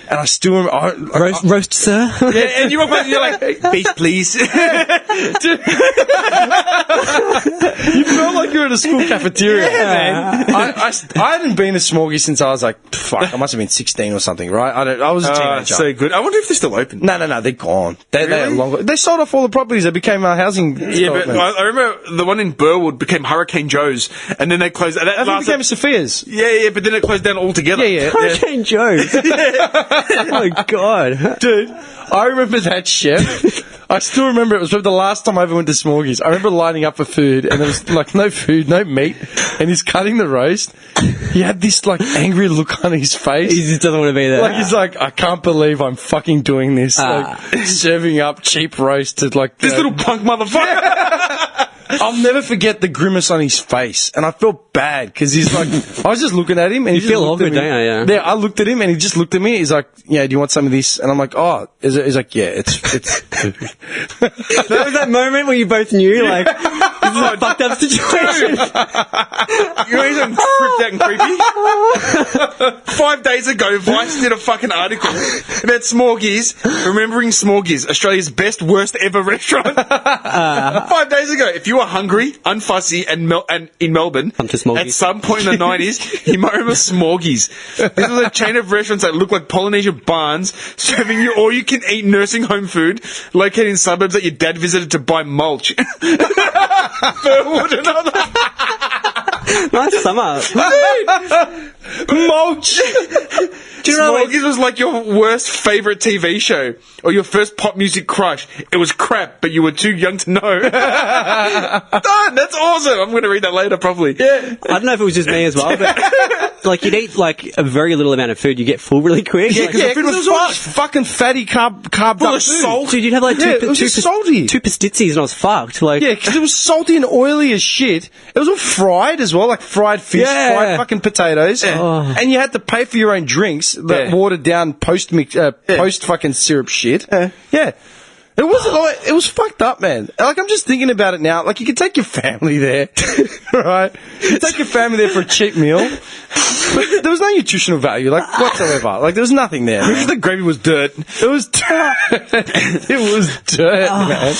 And I still remember, Roast, sir. Yeah, and you walk by and you're like, beef, please. you felt like you were at a school cafeteria. Yeah, man. I hadn't been to Smorgy since I was like, I must have been 16 or something, right? I was a teenager. So good. I wonder if they're still open. No, they're gone. They're Really? longer. They sold off all the properties. They became housing. Yeah, but I remember the one in Burwood became Hurricane Joe's, and then they closed. And that I think it lasted- became Sophia's. yeah, but then it closed down altogether. Yeah. Hurricane Joe. Oh my god. Dude, I remember that chef. I still remember it was probably the last time I ever went to Smorgy's. I remember lining up for food, and there was like no food, no meat, and he's cutting the roast. He had this like angry look on his face. He just doesn't want to be there. Like he's like, I can't believe I'm fucking doing this. Like serving up cheap roast to like This little punk motherfucker. I'll never forget the grimace on his face, and I felt bad because he's like, I was just looking at him, and You he just feel looked at awkward, me. don't you? Yeah, I looked at him, and he just looked at me. He's like, "Yeah, do you want some of this?" And I'm like, "Oh, is it?" He's like, "Yeah, it's." That was that moment where you both knew, like, this is a fucked up situation. You know, he's creeped out and creepy. 5 days ago, Vice did a fucking article about Smorgies, remembering Smorgies, Australia's best, worst ever restaurant. 5 days ago, if you were hungry, unfussy, and in Melbourne, Come to Smorgies. at some point in the 90s, you might remember Smorgies. This was a chain of restaurants that looked like Polynesian barns, serving you all-you-can-eat nursing home food, located in suburbs that your dad visited to buy mulch. Burwood and other. Nice summer. Mulch. Do you know, Smorgies was like your worst favourite TV show, or your first pop music crush. It was crap, but you were too young to know. Done, that's awesome. I'm going to read that later, probably. Yeah. I don't know if it was just me as well, but like you'd eat like a very little amount of food, you get full really quick. Yeah, Like, 'cause the food was it was all just fucking fatty carb Full up of food. salt. dude, you'd have like it was just salty. two pastizzis and I was fucked. Like, Yeah, because it was salty and oily as shit. It was all fried as well, like fried fish, Yeah. fried fucking potatoes, Oh. and you had to pay for your own drinks that Yeah. watered down post fucking syrup shit. Yeah. It wasn't like, it was fucked up, man. Like, I'm just thinking about it now. Like, you could take your family there, right? You could take your family there for a cheap meal, but there was no nutritional value, like, whatsoever. Like, there was nothing there. man. The gravy was dirt. It was dirt. It was dirt, man.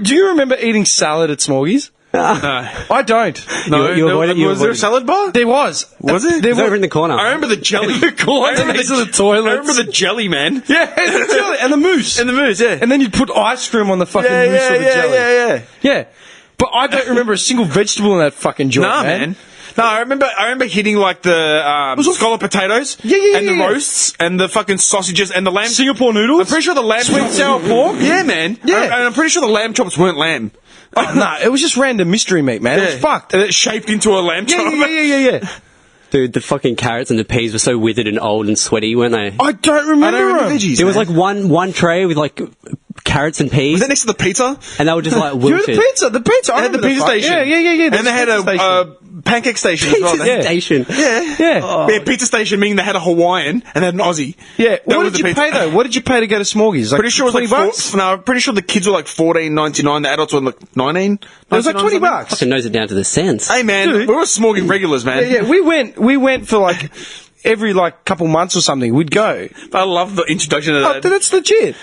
Do you remember eating salad at Smorgies? No. I don't. No, You avoided- you was there a avoided- salad bar? There was. Was it? There it's over in the corner. I remember the jelly. The corner next to the toilets. I remember the jelly, man. Yeah, and the jelly and the mousse. And the moose, yeah. And then you'd put ice cream on the fucking mousse or the jelly. yeah. Yeah. But I don't remember a single vegetable in that fucking joint, Nah, man. No, I remember hitting like the scallop potatoes, Yeah, and the yeah. roasts, and the fucking sausages, and the lamb. Singapore noodles? I'm pretty sure the lamb Sweet chops- sour pork? Yeah, man. Yeah. And I'm pretty sure the lamb chops weren't lamb. Oh, nah, it was just random mystery meat, man. It was fucked. And it shaped into a lamb chop. Yeah. Dude, the fucking carrots and the peas were so withered and old and sweaty, weren't they? I don't remember, I don't remember them. veggies. There was man. like one tray with like carrots and peas, Was that next to the pizza? and they were just like You were wilted. the pizza. The pizza. I They had the remember pizza fuck- station. Yeah. And they had a pancake station as well. Pizza Yeah. station. Yeah. Yeah. Yeah, pizza station meaning they had a Hawaiian and they had an Aussie. Yeah. That What was did the you pizza. pay, though? What did you pay to go to Smorgies? Like Pretty sure it was 20 like bucks? No, I'm pretty sure the kids were like $14.99. The adults were like $19. It was like 20 bucks. Fucking knows it down to the cents. Hey man, Dude. we were Smorgy regulars, man. Yeah, we went for like every like couple months or something. We'd go. I love the introduction of Oh, that. that's legit.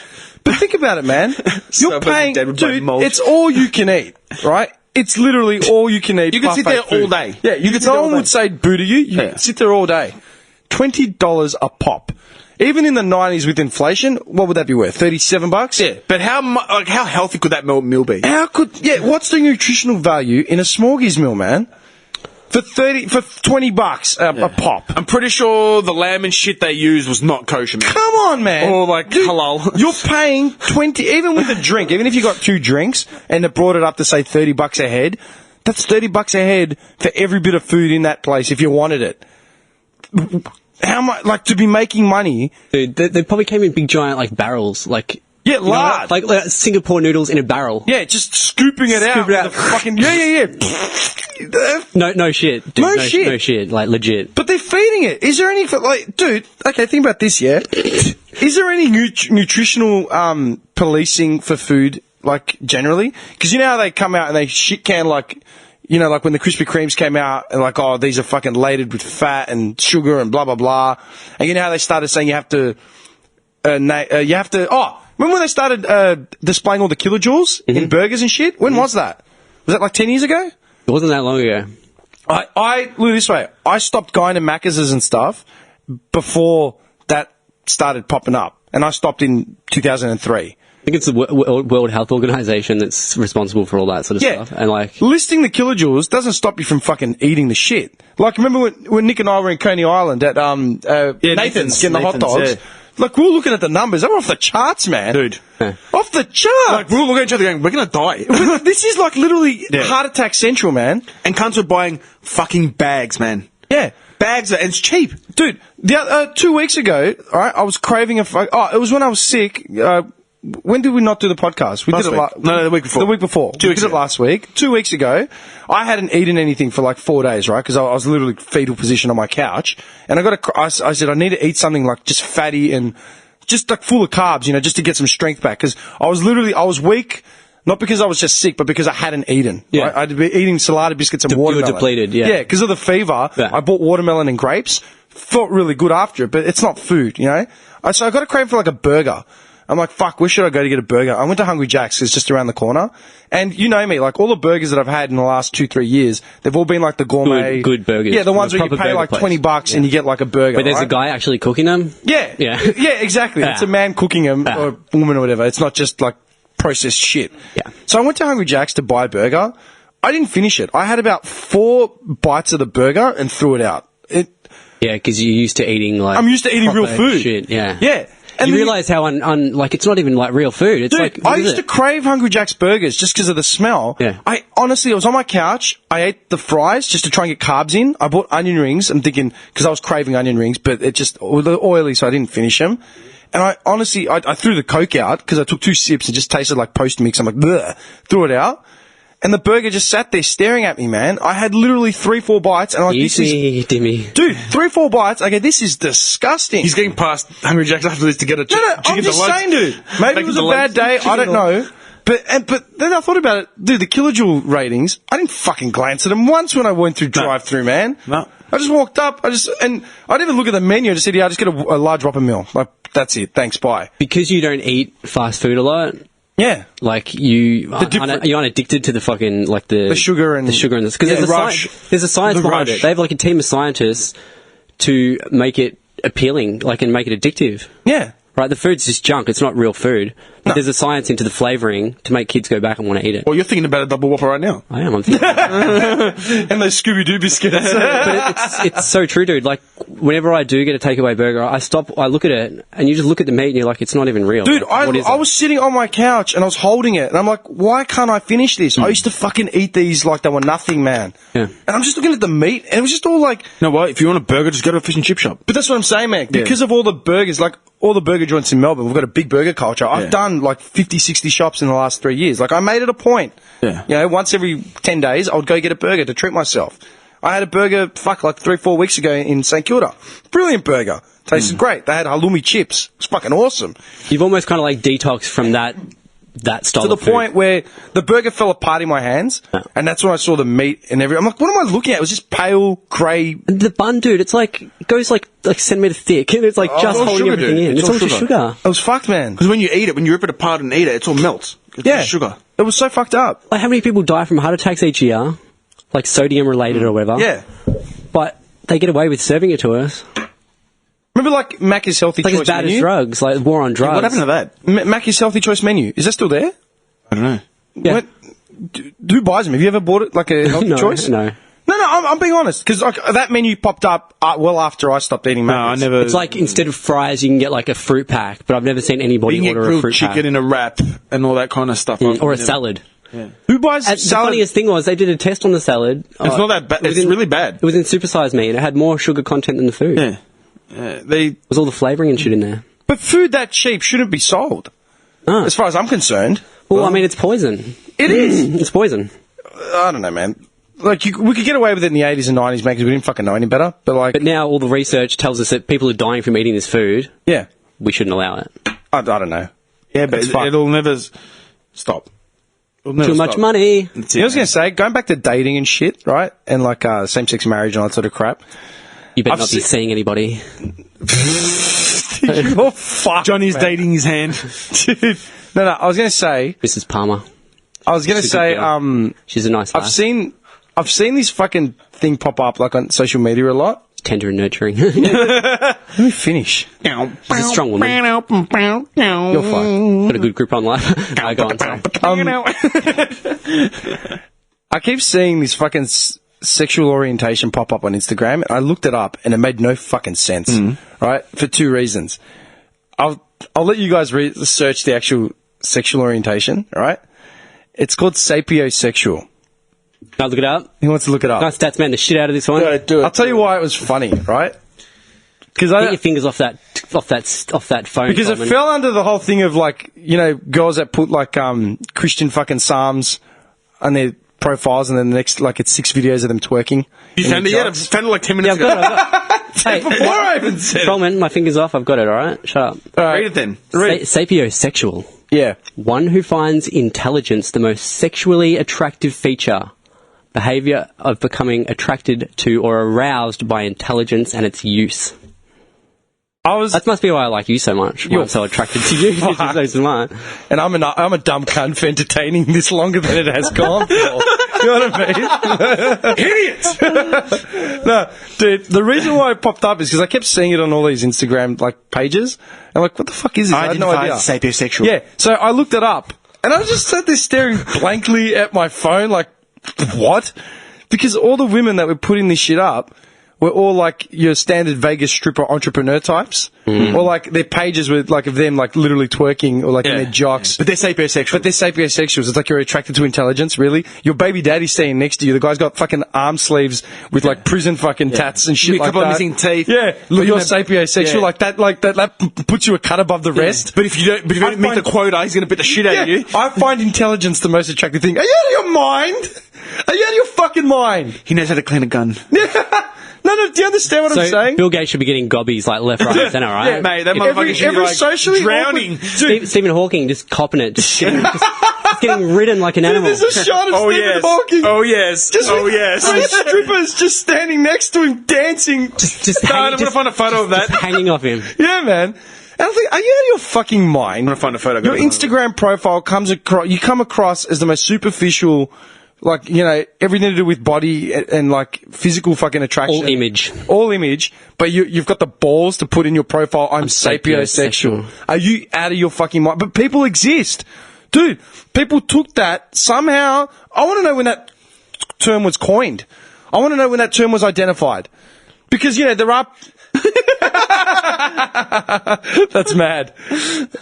But think about it, man. You're So paying, Dad would buy dude. mulch. It's all you can eat, right? It's literally all you can eat. You can sit buffet there food. all day. Yeah, You can sit no there all one day. would say boo to you. You Yeah. can sit there all day. $20 a pop. Even in the 90s with inflation, what would that be worth? $37? Yeah, but how healthy could that meal be? What's the nutritional value in a Smorgies meal, man? For $20 a pop. I'm pretty sure the lamb and shit they used was not kosher, man. Come on, man. Or like halal. You're paying 20, even with a drink, even if you got 2 drinks and it brought it up to say $30 a head, that's $30 a head for every bit of food in that place if you wanted it. How much, like, to be making money? Dude, they probably came in big giant like barrels, like Yeah, you know, lard. like Singapore noodles in a barrel. Yeah, just scooping it out. Scoop it out. With a fucking, yeah. No shit, dude. No shit. No shit. Like legit. But they're feeding it. Is there any, like, dude, okay, think about this, yeah? Is there any nutritional policing for food, like, generally? Because you know how they come out and they shit can, like, You know, like when the Krispy Kremes came out, and like, oh, these are fucking loaded with fat and sugar and blah blah blah. And you know how they started saying you have to, Oh, remember when they started displaying all the kilojoules in burgers and shit? When was that? Was that like 10 years ago? It wasn't that long ago. I look this way. I stopped going to Macca's and stuff before that started popping up, and I stopped in 2003. I think it's the World Health Organization that's responsible for all that sort of stuff. And like listing the kilojoules doesn't stop you from fucking eating the shit. Like, remember when Nick and I were in Coney Island at Nathan's getting the hot dogs? Yeah. Like, we were looking at the numbers. They were off the charts, man. Dude. Off the charts! Like, we were looking at each other going, we're going to die. This is like literally heart attack central, man. And cunts were buying fucking bags, man. Yeah. Bags, and it's cheap. Dude, 2 weeks ago, alright, I was craving it was when I was sick. When did we not do the podcast? We Last did it week. No, the week before. The week before. 2 weeks We did it ago. last week. 2 weeks ago, I hadn't eaten anything for like 4 days, right? Because I was literally fetal position on my couch. And I said, I need to eat something like just fatty and just like full of carbs, you know, just to get some strength back. Because I was weak, not because I was just sick, but because I hadn't etten. Yeah. Right? I'd been eating salada biscuits and You were watermelon. depleted, yeah. Yeah, because of the fever, Yeah. I bought watermelon and grapes. Felt really good after it, but it's not food, you know? So I got a crave for like a burger. I'm like, fuck, where should I go to get a burger? I went to Hungry Jack's, it's just around the corner. And you know me, like all the burgers that I've had in the last 2-3 years, they've all been like the gourmet. Good burgers. Yeah, the ones The where you proper pay burger like place. $20 and you get like a burger. But there's right? a guy actually cooking them. Yeah. Yeah. Yeah, exactly. Yeah. It's a man cooking them, Yeah. or a woman or whatever. It's not just like processed shit. Yeah. So I went to Hungry Jack's to buy a burger. I didn't finish it. I had about 4 bites of the burger and threw it out. Yeah, because you're used to eating like. I'm used to eating real proper food. Shit, yeah. Yeah. And you then realise how like it's not even like real food. It's Dude, like I what is used to it? crave Hungry Jack's burgers just because of the smell. Yeah. I was on my couch. I ate the fries just to try and get carbs in. I bought onion rings. I'm thinking, because I was craving onion rings, but it just, they were oily, so I didn't finish them. And I honestly, I threw the Coke out because I took 2 sips and just tasted like post-mix. I'm like, bleh, threw it out. And the burger just sat there staring at me, man. I had literally 3-4 bites, and I'm like, this is, Easy, Dimmy. dude, 3-4 bites. I go, this is disgusting. He's getting past Hungry Jack's after this to get a No, I'm chicken just deluxe. saying, dude. Maybe it was a bad day. I don't know. But then I thought about it, dude. The kilojoule ratings. I didn't fucking glance at them once when I went through drive-through, man. No. I just walked up. And I didn't even look at the menu. I just said, "Yeah, I just get a large Whopper meal." Like that's it. Thanks, bye. Because you don't eat fast food a lot. Yeah. Like you aren't addicted to the fucking like the sugar and because yeah, there's a science The behind rush. it. They have like a team of scientists to make it appealing, like and make it addictive. Yeah. Right, the food's just junk. It's not real food. But there's a science into the flavouring to make kids go back and want to eat it. Well, you're thinking about a double Whopper right now. I am. I'm thinking. And those Scooby-Doo biscuits. But it's so true, dude. Like, whenever I do get a takeaway burger, I stop, I look at it, and you just look at the meat, and you're like, it's not even real. Dude, Like, what is I it? was sitting on my couch and I was holding it, and I'm like, why can't I finish this? I used to fucking eat these like they were nothing, man. Yeah. And I'm just looking at the meat, and it was just all like. You know what? If you want a burger, just go to a fish and chip shop. But that's what I'm saying, man. Because of all the burgers, like all the burger joints in Melbourne, we've got a big burger culture. I've done like 50, 60 shops in the last 3 years. Like I made it a point. Yeah. You know, once every 10 days, I would go get a burger to treat myself. I had a burger, like 3-4 weeks ago in St Kilda. Brilliant burger. Tasted great. They had halloumi chips. It was fucking awesome. You've almost kind of like detoxed from that style To the of food. point where the burger fell apart in my hands, and that's when I saw the meat and everything. I'm like, what am I looking at? It was just pale, grey. The bun, dude, it's like, it goes like centimetre thick, and it's like just it's all holding sugar, everything dude. in. It's It's all all just sugar. sugar. It was fucked, man. Because when you eat it, when you rip it apart and eat it, it all melts. It's Yeah. sugar. It was so fucked up. Like, how many people die from heart attacks each year? Like sodium related or whatever. Yeah. But they get away with serving it to us. Remember, like, Mackey's Healthy Like Choice as bad menu? as drugs, like war on drugs. What happened to that? Mackey's Healthy Choice menu. Is that still there? I don't know. Yeah. What, who buys them? Have you ever bought it, like a Healthy No, Choice? no. No, I'm being honest, because like, that menu popped up well after I stopped eating No, I Mackey's. never. It's like instead of fries, you can get like a fruit pack, but I've never seen anybody you can get order a grilled fruit chicken pack. in a wrap and all that kind of stuff. Or a salad. Who buys And the salad? funniest thing was they did a test on the salad. It's not that bad. It's really bad. It was in Supersize Me, and it had more sugar content than the food. Yeah. They. It was all the flavouring and shit in there. But food that cheap shouldn't be sold, No. as far as I'm concerned. Well, I mean, it's poison. It is. It's poison. I don't know, man. Like, we could get away with it in the 80s and 90s, man, because we didn't fucking know any better. But, like, But now all the research tells us that people are dying from eating this food. yeah. We shouldn't allow it. I don't know. Yeah, but It's fucked. it'll never stop. Too much money. You know what I was going to say? Going back to dating and shit, right? And like same-sex marriage and all that sort of crap. You better not be seeing anybody. You're fucked, Johnny's man. dating his hand. Dude. No, I was going to say... Mrs. Palmer. I was going to She's a good say... girl. She's a nice lass. I've seen this fucking thing pop up like on social media a lot. Tender and nurturing. Let me finish. She's a strong woman. You're fine. Got a good grip on life. No, go on, sorry. I keep seeing this fucking sexual orientation pop up on Instagram. I looked it up and it made no fucking sense. Right? For two reasons. I'll let you guys search the actual sexual orientation. Right? It's called sapiosexual. Can I look it up? Who wants to look it up? Can I stats man the shit out of this one? Do it. I'll tell you why it was funny. Right? Because Get your fingers off that phone. Because Coleman. it fell under the whole thing of like, you know, girls that put like Christian fucking psalms on their profiles and then the next, like, it's 6 videos of them twerking. You found it yet? I found it like 10 minutes Yeah, I've ago. got it. Hey, Before I even said it. Coleman, my finger's off. I've got it, alright? Shut up. All right. Read it then. Sapiosexual. Yeah. One who finds intelligence the most sexually attractive feature. Behaviour of becoming attracted to or aroused by intelligence and its use. That must be why I like you so much. Why I'm so attracted to you. You're so smart. And I'm a dumb cunt for entertaining this longer than it has gone for. You know what I mean? Idiot! No, dude, the reason why it popped up is because I kept seeing it on all these Instagram, like, pages. And I'm like, what the fuck is this? I had no idea. Sapiosexual. Yeah, so I looked it up. And I just sat there staring blankly at my phone, like, what? Because all the women that were putting this shit up were all like your standard Vegas stripper entrepreneur types. Or like their pages were like of them like literally twerking or like in their jocks. But they're sapiosexual. But they're sapiosexuals. It's like you're attracted to intelligence, really. Your baby daddy's standing next to you. The guy's got fucking arm sleeves with like prison fucking tats and shit A like couple that. of missing teeth. Yeah, look, you're Yeah. sapiosexual. Yeah. Like that puts you a cut above the rest. But if you don't meet the quota, he's going to beat the shit out of you. I find intelligence the most attractive thing. Are you out of your mind? Are you out of your fucking mind? He knows how to clean a gun. No, do you understand what I'm saying? Bill Gates should be getting gobbies like left, right, and centre, right? Yeah, mate, that motherfucker should be every like socially drowning. Stephen Hawking just copping it, just getting ridden like an animal. There's a shot of Stephen Hawking. Oh, yes. Just oh, with yes. 3 strippers just standing next to him dancing. Just I'm going to find a photo of that. hanging off him. Yeah, man. And I think, are you out of your fucking mind? I'm going to find a photo. Your Instagram profile you come across as the most superficial, like, you know, everything to do with body and like physical fucking attraction. All image. But you've got the balls to put in your profile, I'm sapiosexual. Are you out of your fucking mind? But people exist. Dude, people took that somehow. I want to know when that term was coined. I want to know when that term was identified. Because, you know, there are... That's mad.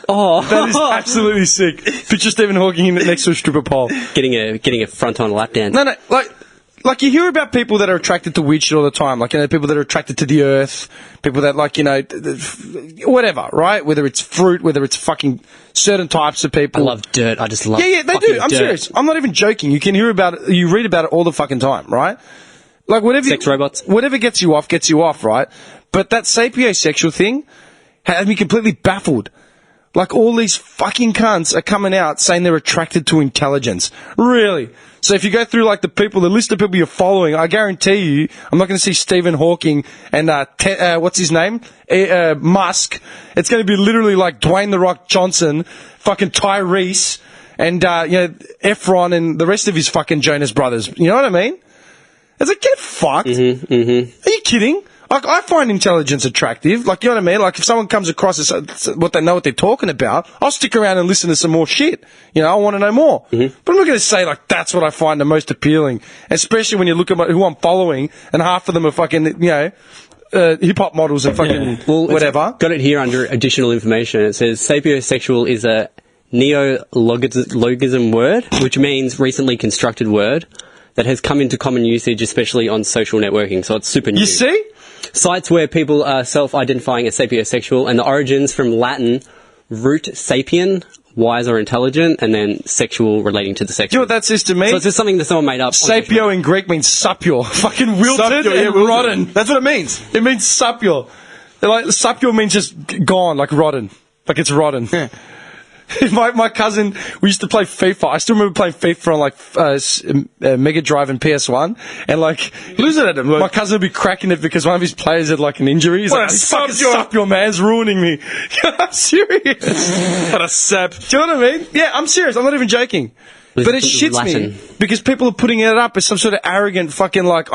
Oh, That is absolutely sick. Picture Stephen Hawking next to a stripper pole. getting a front on lap dance. No, like you hear about people that are attracted to weird shit all the time. Like, you know, people that are attracted to the earth, people that like, you know, whatever, right? Whether it's fruit, whether it's fucking certain types of people. I love dirt. I just love. Yeah, they do. I'm serious. I'm not even joking. You can hear about it. You read about it all the fucking time, right? Like whatever. Sex robots. Whatever gets you off, right? But that sapiosexual thing had me completely baffled. Like, all these fucking cunts are coming out saying they're attracted to intelligence. Really? So if you go through, like, the list of people you're following, I guarantee you, I'm not going to see Stephen Hawking and, what's his name? Musk. It's going to be literally like Dwayne The Rock Johnson, fucking Tyrese, and, you know, Efron and the rest of his fucking Jonas Brothers. You know what I mean? It's like, get fucked. Are you kidding? Like, I find intelligence attractive. Like, you know what I mean? Like, if someone comes across as what they know what they're talking about, I'll stick around and listen to some more shit. You know, I want to know more. But I'm not going to say, like, that's what I find the most appealing. Especially when you look at who I'm following, and half of them are fucking, you know, hip-hop models and fucking whatever. Got it here under additional information. It says sapiosexual is a neologism word, which means recently constructed word that has come into common usage, especially on social networking. So it's super new. You see? Sites where people are self-identifying as sapiosexual, and the origins from Latin root sapien, wise or intelligent, and then sexual relating to the sexual. You know what that says to me? So it's just something that someone made up. Sapio in Greek means sapio. Fucking wilted and rotten. That's what it means. It means sapio. Like, sapio means just gone, like rotten. Like, it's rotten. Yeah. My cousin, we used to play FIFA. I still remember playing FIFA on like Mega Drive and PS1, and like Losing at him. my cousin would be cracking it because one of his players had like an injury. He's What like, a fucking sub, suck your man's ruining me. I'm serious. What a sap. Do you know what I mean? Yeah, I'm serious. I'm not even joking. But it shits Latin. me because people are putting it up as some sort of arrogant fucking like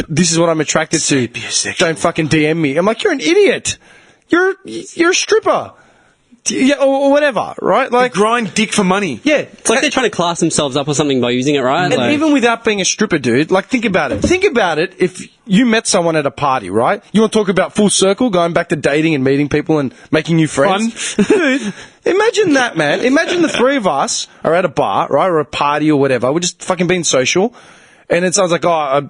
this is what I'm attracted to. Sapiosexual. Don't fucking DM me. I'm like, you're an idiot. You're a stripper. Yeah, or whatever, right? Like, Grind dick for money. yeah. It's like they're trying to class themselves up or something by using it, right? And Like, even without being a stripper, dude, like, think about it. Think about it if you met someone at a party, right? You want to talk about full circle, going back to dating and meeting people and making new friends? Dude, imagine that, man. Imagine the three of us are at a bar, right, or a party or whatever. We're just fucking being social. And it sounds like, I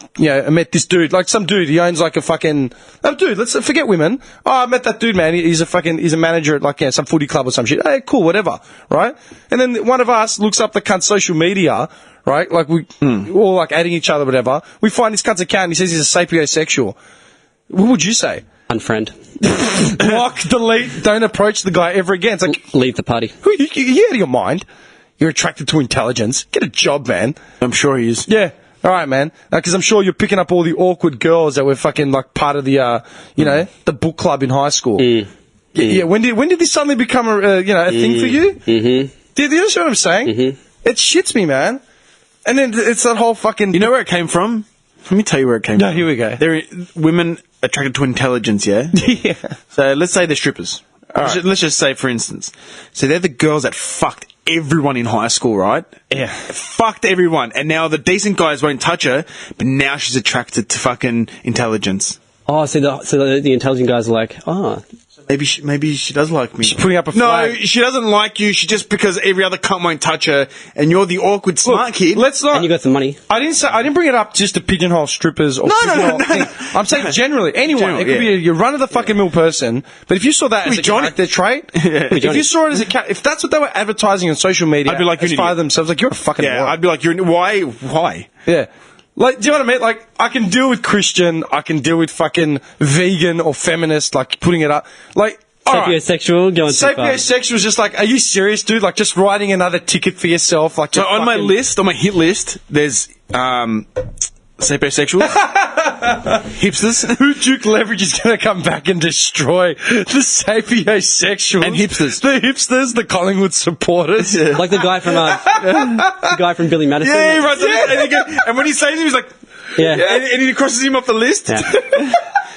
met this dude, like some dude, he owns like a fucking, dude, let's forget women. Oh, I met that dude, man. He's a manager at like, some footy club or some shit. Hey, cool, whatever, right? And then one of us looks up the cunt's social media, right? Like we all like adding each other, whatever. We find this cunt's account and he says he's a sapiosexual. What would you say? unfriend. Block, delete, don't approach the guy ever again. It's like, Leave the party. you out of your mind? You're attracted to intelligence. Get a job, man. I'm sure he is. Yeah. All right, man. Because I'm sure you're picking up all the awkward girls that were fucking like part of the, the book club in high school. Yeah. When did this suddenly become a thing for you? Mm-hmm. Do you understand what I'm saying? Mm-hmm. It shits me, man. And then it's that whole fucking. You know where it came from? Let me tell you where it came from. No, here we go. They're women attracted to intelligence, yeah? Yeah. So let's say they're strippers. Let's just say, for instance. So they're the girls that fucked everyone in high school, right? Yeah. Fucked everyone. And now the decent guys won't touch her, but now she's attracted to fucking intelligence. Oh, so the intelligent guys are like, oh, Maybe she does like me. She's putting up a No, flag. she doesn't like you. She just because every other cunt won't touch her, and you're the awkward smart kid. Let's not. and you got some money. I didn't bring it up just to pigeonhole strippers or No. thing. I'm saying generally, anyone. General, it could be your run of the fucking mill person. But if you saw that as a Johnny. character trait, if you saw it as if that's what they were advertising on social media, I'd be like, as you're an far idiot. as themselves, like you're a fucking Yeah, moron. I'd be like, why? Yeah. Like, do you know what I mean? Like, I can deal with Christian, I can deal with fucking vegan or feminist, like, putting it up. Like, alright. Sapiosexual, going too far. Sapiosexual was just like, are you serious, dude? Like, just writing another ticket for yourself? Like, So you're on my fucking- list, on my hit list, there's sapiosexuals, hipsters, Who Duke Leverage is going to come back and destroy the sapiosexuals and hipsters. the hipsters, the Collingwood supporters. Like the guy from Billy Madison. Yeah, he runs on and when he says it, he's like, Yeah. and he crosses him off the list. Yeah.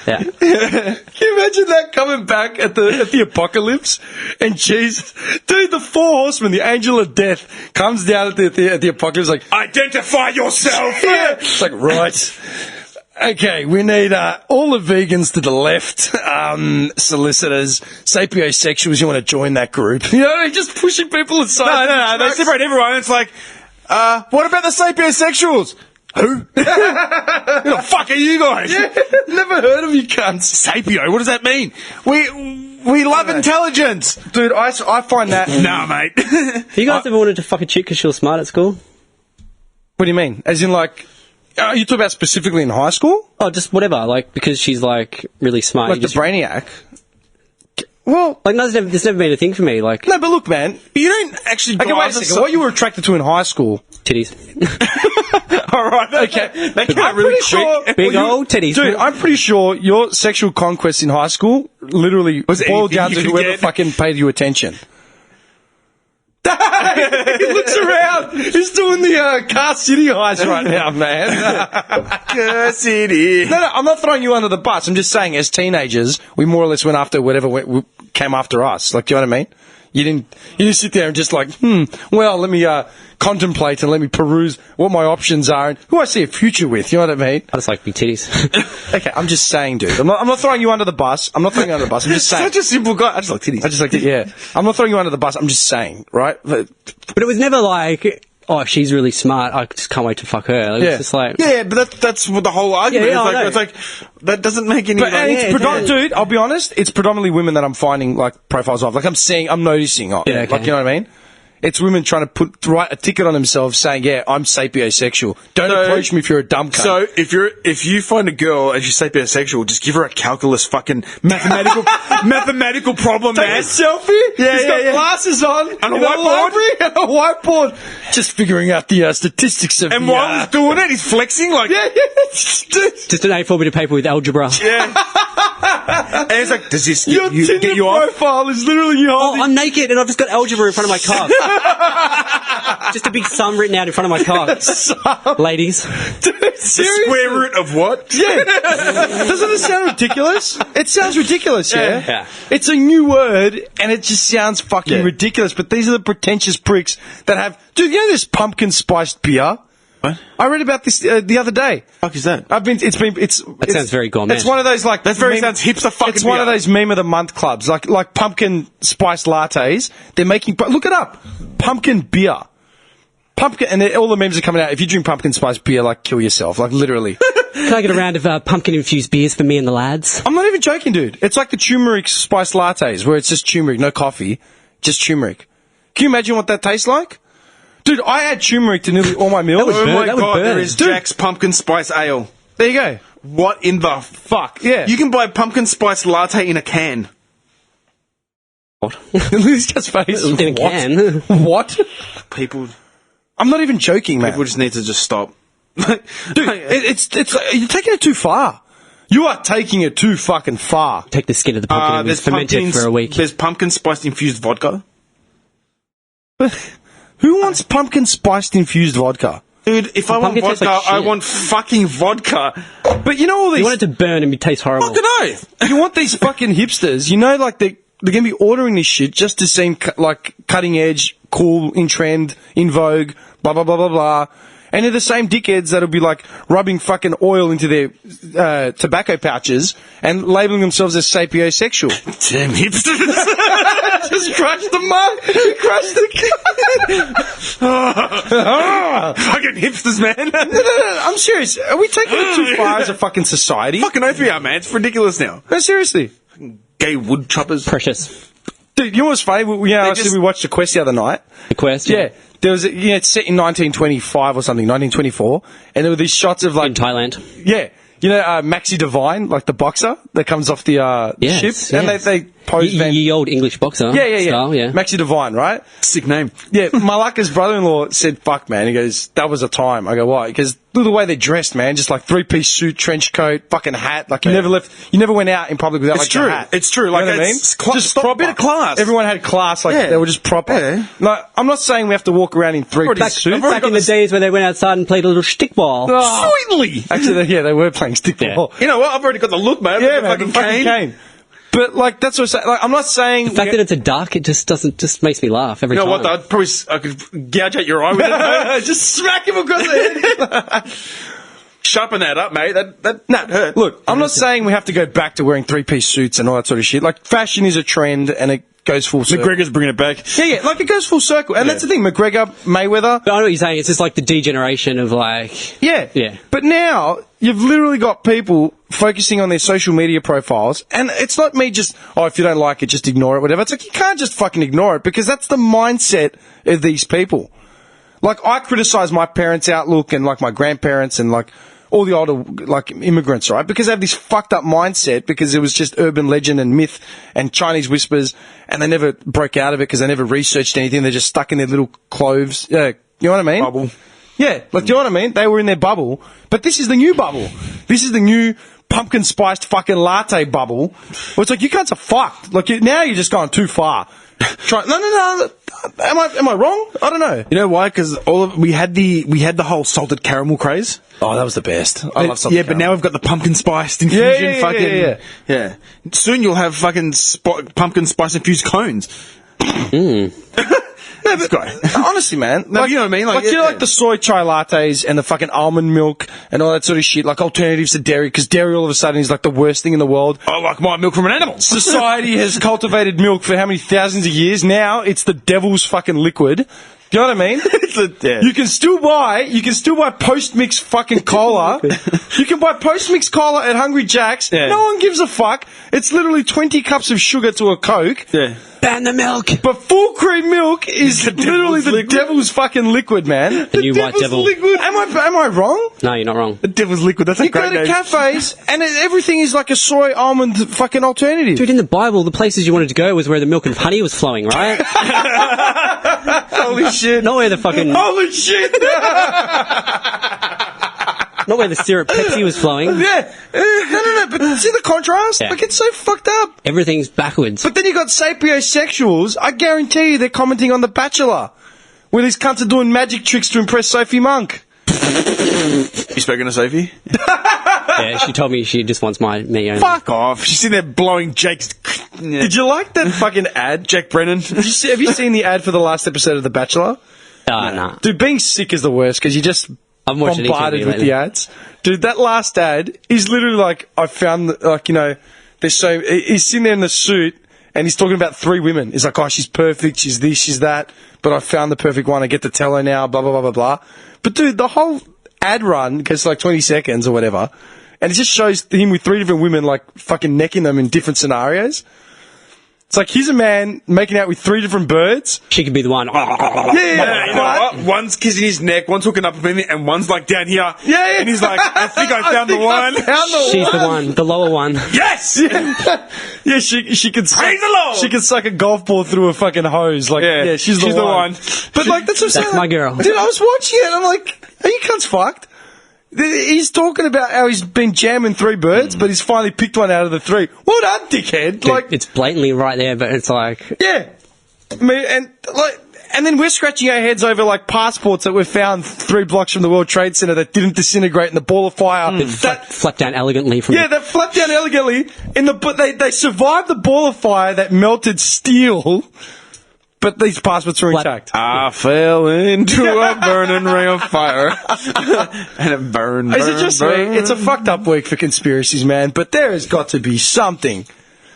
Yeah. Can you imagine that coming back at the apocalypse? And jeez, dude, the four horsemen, the angel of death, comes down at the apocalypse like, Identify yourself. yeah. It's like, right. Okay, we need all the vegans to the left, solicitors, sapiosexuals, you want to join that group. You know, just pushing people aside. No, they separate everyone. It's like, what about the sapiosexuals? Who? Who the fuck are you guys? Never heard of you cunts. Sapio, what does that mean? We love intelligence. Dude, I find that... Nah, mate. Have you guys ever wanted to fuck a chick because she was smart at school? What do you mean? As in, like... you talk about specifically in high school? Oh, just whatever. Like, because she's, like, really smart. Like You the just, brainiac? Well... like, no, it's never been a thing for me. Like, No, but look, man. You don't actually Okay, wait a second. What you were attracted to in high school... titties. All right. Okay. They came I'm out really pretty sure... quick. Big old titties. Dude, I'm pretty sure your sexual conquest in high school literally Was boiled anything down you to could whoever get. fucking paid you attention. He looks around. He's doing the Car City heist right now, man. City. No, I'm not throwing you under the bus. I'm just saying, as teenagers, we more or less went after whatever came after us. Like, do you know what I mean? You didn't sit there and just like, well, let me contemplate and let me peruse what my options are and who I see a future with. You know what I mean? I just like big titties. Okay, I'm just saying, dude. I'm not throwing you under the bus. I'm just saying. Such a simple guy. I just like titties. I just like to, yeah. I'm not throwing you under the bus. I'm just saying, right? But, But it was never like, oh, she's really smart. I just can't wait to fuck her. Like, Yeah. It's just like, Yeah, but that's what the whole argument Yeah, I know. is. Like, it's like, that doesn't make any and sense. it's dude, I'll be honest, it's predominantly women that I'm finding like profiles of. Like I'm noticing. Yeah, okay. Like, you know what I mean? It's women trying to write a ticket on themselves saying, yeah, I'm sapiosexual. Don't approach me if you're a dumb cunt. So if you find a girl and she's sapiosexual, just give her a calculus fucking mathematical problem, Take man. a selfie. Yeah, He's got yeah. glasses on. And a in the whiteboard. library, and a whiteboard. Just figuring out the statistics of And the... while he's doing it, he's flexing like Just an A4 bit of paper with algebra. and it's like, does this Your Tinder get you off? profile is literally you Oh, holding... I'm naked and I've just got algebra in front of my car. Just a big sum written out in front of my car. Ladies. Dude, The seriously? square root of what? Yeah. Doesn't it sound ridiculous? It sounds ridiculous, yeah? Yeah. It's a new word, and it just sounds fucking Yeah. ridiculous, but these are the pretentious pricks that have... Dude, you know this pumpkin spiced beer? What? I read about this the other day. Fuck is that? That sounds very gourmet. It's one of those like... sounds hipster fucking It's one of beer. those meme of the month clubs, like pumpkin spiced lattes. They're making... Look it up. Pumpkin beer. Pumpkin... And all the memes are coming out. If you drink pumpkin spiced beer, like, kill yourself. Like, literally. Can I get a round of pumpkin-infused beers for me and the lads? I'm not even joking, dude. It's like the turmeric spiced lattes, where it's just turmeric, no coffee, just turmeric. Can you imagine what that tastes like? Dude, I add turmeric to nearly all my meals. That would Oh burn. my That would god, burn. there is Dude. Jack's pumpkin spice ale. There you go. What in the fuck? Yeah. You can buy pumpkin spice latte in a can. What? This guy's face. In a What? can. What? People I'm not even joking, man. just need to just stop. Dude, it's you're taking it too far. You are taking it too fucking far. Take the skin of the pumpkin and ferment it for a week. There's pumpkin spice infused vodka. Who wants pumpkin spiced infused vodka? Dude, if I want pumpkin tastes vodka, like I shit. want fucking vodka. But you know all these... You want it to burn and taste horrible. Fucking oath. You want these fucking hipsters, you know, like they're going to be ordering this shit just to seem like cutting edge, cool, in trend, in vogue, blah, blah, blah, blah, blah. And they're the same dickheads that'll be like rubbing fucking oil into their tobacco pouches and labeling themselves as sapiosexual. Damn hipsters. Just crush the mug. Crush the Fucking hipsters, man. No, I'm serious. Are we taking it too far as a fucking society? Fucking oath we are, man. It's ridiculous now. No, seriously. Gay wood choppers. Precious. Dude, you know what's funny? We watched The Quest the other night. The quest. Yeah. There was, it's set in 1925 or something, 1924, and there were these shots of like, In Thailand. yeah, you know, Maxi Devine, like the boxer that comes off the Yes, ship, and yes. they pose. Ye old English boxer. yeah. Style, yeah. Maxi Devine, right? Sick name. Yeah, Malaka's brother-in-law said, "Fuck, man." He goes, "That was a time." I go, "Why?" Because look at the way they're dressed, man. Just like three-piece suit, trench coat, fucking hat. Like you never went out in public without It's like true. a hat. It's true. You Like, know what I mean? it's Just a proper. bit of class. Everyone had class. Like Yeah. they were just proper. Yeah. No, I'm not saying we have to walk around in three-piece suits. Back in the days when they went outside and played a little stickball. Oh. Sweetly. Actually, they were playing stickball. You know what? I've already got the look, man. Yeah, The man, the fucking cane. But like that's what I'm saying. Like, I'm not saying The fact that it's a duck, it just makes me laugh every You know time. what? I could gouge out your eye with it. just smack him across the head. Sharpen that up, mate. That hurt. Look, I'm not saying we have to go back to wearing three-piece suits and all that sort of shit. Like fashion is a trend and it goes full circle. McGregor's bringing it back. Yeah, like it goes full circle, and that's the thing. McGregor, Mayweather. But I know what you're saying. It's just like the degeneration of like. Yeah. Yeah. But now, you've literally got people focusing on their social media profiles, and it's not me just, if you don't like it, just ignore it, whatever. It's like, you can't just fucking ignore it, because that's the mindset of these people. Like, I criticize my parents' outlook, and like my grandparents, and like all the older, like, immigrants, right? Because they have this fucked up mindset, because it was just urban legend and myth and Chinese whispers, and they never broke out of it because they never researched anything. They're just stuck in their little cloves. You know what I mean? Bubble. Yeah, like, do you know what I mean? They were in their bubble, but this is the new bubble. This is the new pumpkin spiced fucking latte bubble. Well, it's like, you cunts are fucked. Like, now you're just going too far. No. Am I wrong? I don't know. You know why? Because we had the whole salted caramel craze. Oh, that was the best. I love something. Yeah, but now we've got the pumpkin spiced infusion. Yeah. Soon you'll have fucking pumpkin spice infused cones. No, but honestly, man, No, you know what I mean? Like, you know, yeah. like the soy chai lattes and the fucking almond milk and all that sort of shit, like alternatives to dairy, because dairy all of a sudden is like the worst thing in the world. I like my milk from an animal. Society has cultivated milk for how many thousands of years? Now it's the devil's fucking liquid. Do you know what I mean? You can still buy post-mix fucking cola. You can buy post-mix cola at Hungry Jack's. Yeah. No one gives a fuck. It's literally 20 cups of sugar to a Coke. Yeah. Ban the milk. But full cream milk is literally the devil's fucking liquid, man. The new white devil. Liquid. Am I wrong? No, you're not wrong. The devil's liquid. That's a You go great to name. cafes and everything is like a soy almond fucking alternative. Dude, in the Bible, the places you wanted to go was where the milk and honey was flowing, right? Holy shit. Not where the fucking... Holy shit. Not where the syrup Pepsi was flowing. Yeah. No. But see the contrast? Yeah. Like, it's so fucked up. Everything's backwards. But then you got sapiosexuals. I guarantee you they're commenting on The Bachelor, where these cunts are doing magic tricks to impress Sophie Monk. You spoken to Sophie? Yeah, she told me she just wants me only. Fuck off. She's sitting there blowing Jake's... Did you like that fucking ad? Jack Brennan. Have you seen the ad for the last episode of The Bachelor? Nah. Dude, being sick is the worst because you just I've watched it bombarded each with lately. the ads. Dude, that last ad is literally like, I found, like, you know, he's sitting there in the suit and he's talking about 3 women. He's like, oh, she's perfect, she's this, she's that, but I found the perfect one, I get to tell her now, blah, blah, blah, blah, blah. But dude, the whole ad run gets like 20 seconds or whatever, and it just shows him with 3 different women, like, fucking necking them in different scenarios. It's like, here's a man making out with 3 different birds. She could be the one. You know what? One's kissing his neck, one's hooking up with him, and one's like down here. Yeah. And he's like, I think I found the one. She's the one, the lower one. Yes! Yeah, she can suck, Praise the Lord! she can suck a golf ball through a fucking hose. Like, yeah, she's the one. But like, that's what I'm saying. That's my girl. Dude, I was watching it and I'm like, are you cunts fucked? He's talking about how he's been jamming 3 birds, but he's finally picked one out of the 3. Well done, dickhead. Like, It's blatantly right there, but it's like... yeah. I mean, and then we're scratching our heads over like passports that were found 3 blocks from the World Trade Center that didn't disintegrate in the ball of fire. That flapped down elegantly from... Yeah, that flapped down elegantly but they survived the ball of fire that melted steel, but these passports were intact. I fell into a burning ring of fire. And it burned. Is it just me? It's a fucked up week for conspiracies, man, but there has got to be something.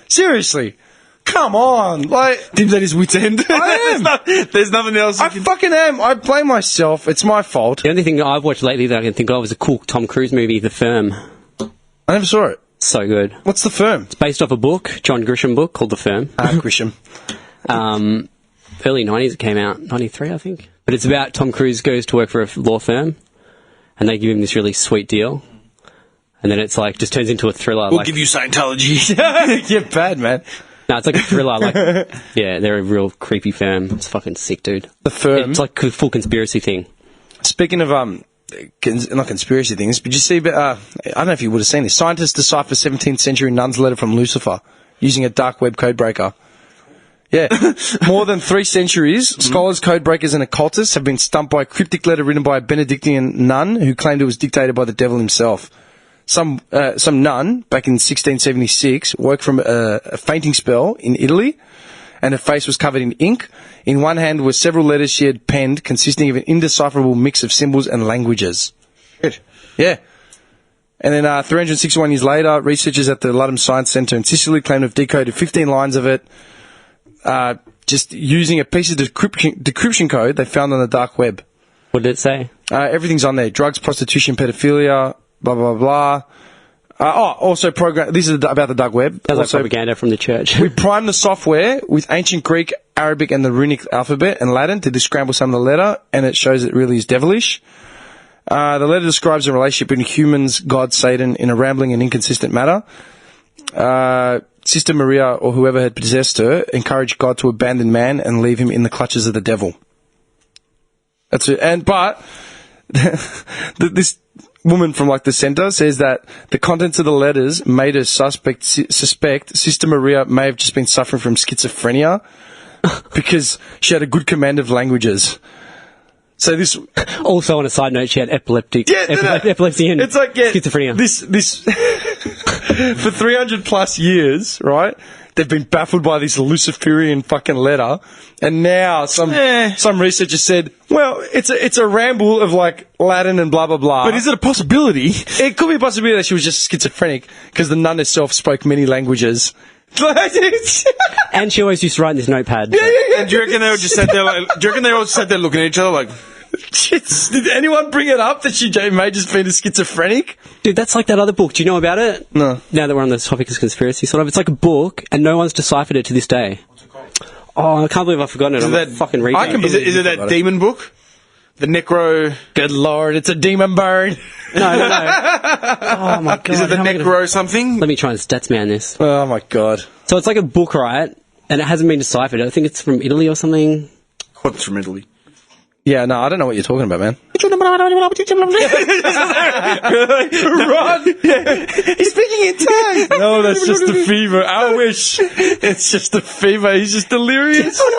Seriously. Come on. Like, Tim's at his wit's end. I am. There's nothing else. I fucking am. I blame myself. It's my fault. The only thing that I've watched lately that I can think of is a cool Tom Cruise movie, The Firm. I never saw it. So good. What's The Firm? Based off a book, John Grisham book, called The Firm. Grisham. Early 90s it came out, 93 I think. But it's about Tom Cruise goes to work for a law firm, and they give him this really sweet deal. And then it's like, just turns into a thriller. We'll give you Scientology. You're bad, man. No, it's like a thriller. Like, yeah, they're a real creepy firm. It's fucking sick, dude. The Firm. It's like a full conspiracy thing. Speaking of, not conspiracy things, but you see, I don't know if you would have seen this. Scientists decipher 17th century nun's letter from Lucifer using a dark web code breaker. Yeah. More than 3 centuries, scholars, code breakers, and occultists have been stumped by a cryptic letter written by a Benedictine nun who claimed it was dictated by the devil himself. Some nun, back in 1676, woke from a fainting spell in Italy, and her face was covered in ink. In one hand were several letters she had penned, consisting of an indecipherable mix of symbols and languages. Good. Yeah. And then 361 years later, researchers at the Ludum Science Centre in Sicily claim to have decoded 15 lines of it, just using a piece of decryption code they found on the dark web. What did it say? Everything's on there. Drugs, prostitution, pedophilia, blah, blah, blah, blah. Also this is about the dark web. Sounds like Also, propaganda from the church. we primed the software with ancient Greek, Arabic, and the runic alphabet and Latin to descramble some of the letter, and it shows it really is devilish. The letter describes a relationship between humans, God, Satan, in a rambling and inconsistent manner. Sister Maria, or whoever had possessed her, encouraged God to abandon man and leave him in the clutches of the devil. That's it. But this woman from like the centre says that the contents of the letters made her suspect Sister Maria may have just been suffering from schizophrenia because she had a good command of languages. So this Also, on a side note, she had epilepsy and it's like schizophrenia. This for 300 plus years, right? They've been baffled by this Luciferian fucking letter, and now some researcher said, well, it's a ramble of like Latin and blah blah blah. But is it a possibility? It could be a possibility that she was just schizophrenic because the nun herself spoke many languages. And she always used to write in this notepad. And do you reckon they all just sat there looking at each other like... Did anyone bring it up that she may just been a schizophrenic? Dude, that's like that other book. Do you know about it? No. Now that we're on the topic of conspiracy, sort of. It's like a book, and no one's deciphered it to this day. What's it called? Oh, I can't believe I've forgotten it. I'm that- a fucking read. I can Is it that demon book? The Necro... Good lord, it's a demon bird. No. Oh my god. Is it the how am I gonna- Necro something? Let me try and stats man this. Oh my god. So it's like a book, right? And it hasn't been deciphered. I think it's from Italy or something. What's from Italy? Yeah, no, I don't know what you're talking about, man. Run! Yeah. He's speaking in tongues! No, that's just the fever. I wish. It's just the fever. He's just delirious. Found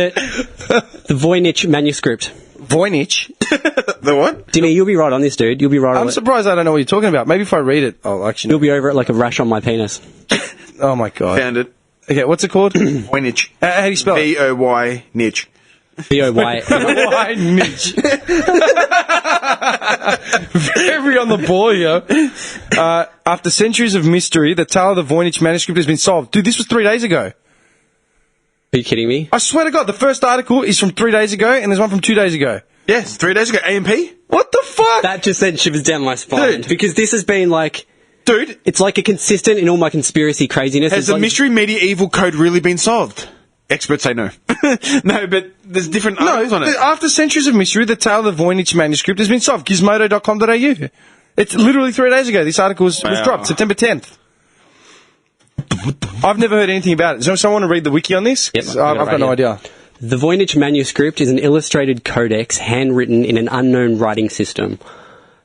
it. The Voynich manuscript. Voynich. The what? Dimmy, you'll be right on this, dude. You'll be right on I'm it. surprised I don't know what you're talking about. Maybe if I read it, I'll actually. You'll be over it like a rash on my penis. Oh my god. Found it. Okay, what's it called? Voynich. How do you spell it? V-O-Y niche. B-O-Y. Why niche? Very on the ball here. After centuries of mystery, the tale of the Voynich manuscript has been solved. Dude, this was 3 days ago. Are you kidding me? I swear to God, the first article is from 3 days ago, and there's one from 2 days ago. Yes, 3 days ago. AMP? What the fuck? That just sent shivers down my spine. Dude. Because this has been like... Dude, It's like a consistent in all my conspiracy craziness. has It's the like, mystery medieval code really been solved? Experts say no. No, but there's different articles on it. After centuries of mystery, the tale of the Voynich manuscript has been solved. Gizmodo.com.au. It's literally 3 days ago. This article was Wow. dropped, September 10th. I've never heard anything about it. Does someone want to read the wiki on this? Yep, 'Cause I've got I've it got no right idea. The Voynich manuscript is an illustrated codex handwritten in an unknown writing system.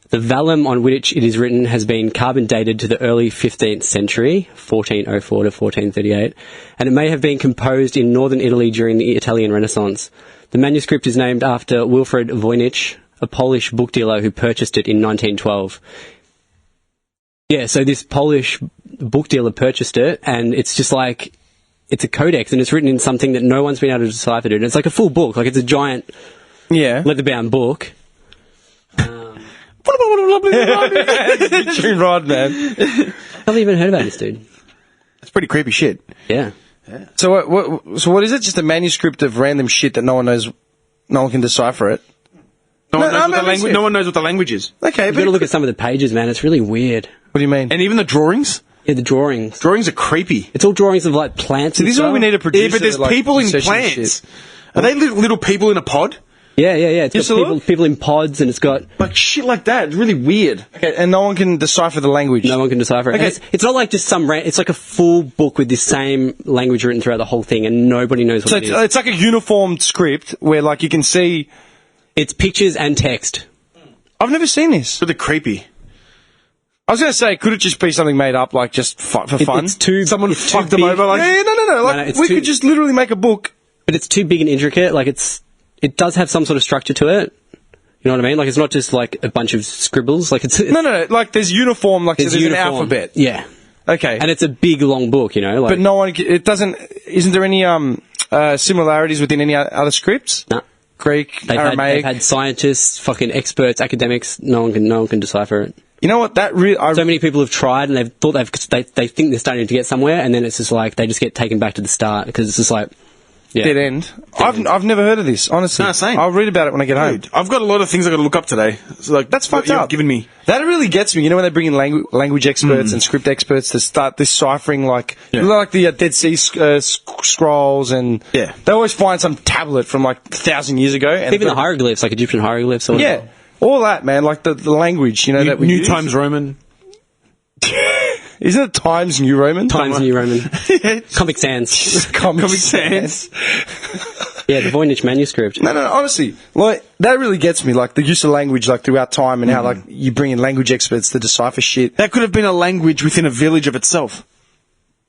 The vellum on which it is written has been carbon dated to the early 15th century, 1404 to 1438, and it may have been composed in northern Italy during the Italian Renaissance. The manuscript is named after Wilfred Voynich, a Polish book dealer who purchased it in 1912. Yeah, so this Polish book dealer purchased it, and it's just like, it's a codex, and it's written in something that no one's been able to decipher it. And it's like a full book, like it's a giant Yeah. leather-bound book. True rod, man. I've never even heard about this, dude. That's pretty creepy shit. Yeah. So what is it? Just a manuscript of random shit that no one knows, no one can decipher it? No one, No, knows no, what the no, language, no one knows what the language is. Okay, You've but got to look at some of the pages, man. It's really weird. what do you mean? And even the drawings? Yeah, the drawings. Drawings are creepy. It's all drawings of, like, plants and This is stuff. why we need a producer. Yeah, but there's like, people in session plants. shit. Are they little people in a pod? Yeah. It's Just got a look? people in pods, and it's got... Like shit like that. It's really weird. Okay, and no one can decipher the language. No one can decipher it. Okay. And it's not like just some... It's like a full book with this same language written throughout the whole thing, and nobody knows what So it is. it's like a uniformed script where, like, you can see. It's pictures and text. I've never seen this. It's really creepy. I was going to say, could it just be something made up, like just for fun? It's too... Someone it's too fucked them big. over. Like, yeah, no. Like, no, it's we too- could just literally make a book. But it's too big and intricate. Like, it does have some sort of structure to it. You know what I mean? Like, it's not just like a bunch of scribbles. Like, it's No. Like, there's uniform. Like, it's so there's uniform. an alphabet. Yeah, Okay. and it's a big long book. You know, like, But no one. It doesn't. Isn't there any similarities within any other scripts? no. Greek, They've Aramaic. had scientists, fucking experts, academics. No one can decipher it. You know what? That really. So many people have tried, and they've thought they think they're starting to get somewhere, and then it's just like they just get taken back to the start because it's just like, yeah. Dead end. I've never heard of this, honestly. No, same. I'll read about it when I get home. Dude, I've got a lot of things I've got to look up today. So like, That's fucked you've up. given me. That really gets me. You know when they bring in language experts and script experts to start deciphering, like the Dead Sea Scrolls, and Yeah. they always find some tablet from like 1,000 years ago. And Even the hieroglyphs, like Egyptian hieroglyphs. Or yeah, all that, man. Like the language, you know, that we New use. Times Roman. Isn't it Times New Roman? Times New Roman. Comic Sans. Comic Sans. Yeah, the Voynich manuscript. No, honestly, like that really gets me. Like the use of language, like throughout time, and how like you bring in language experts to decipher shit. That could have been a language within a village of itself.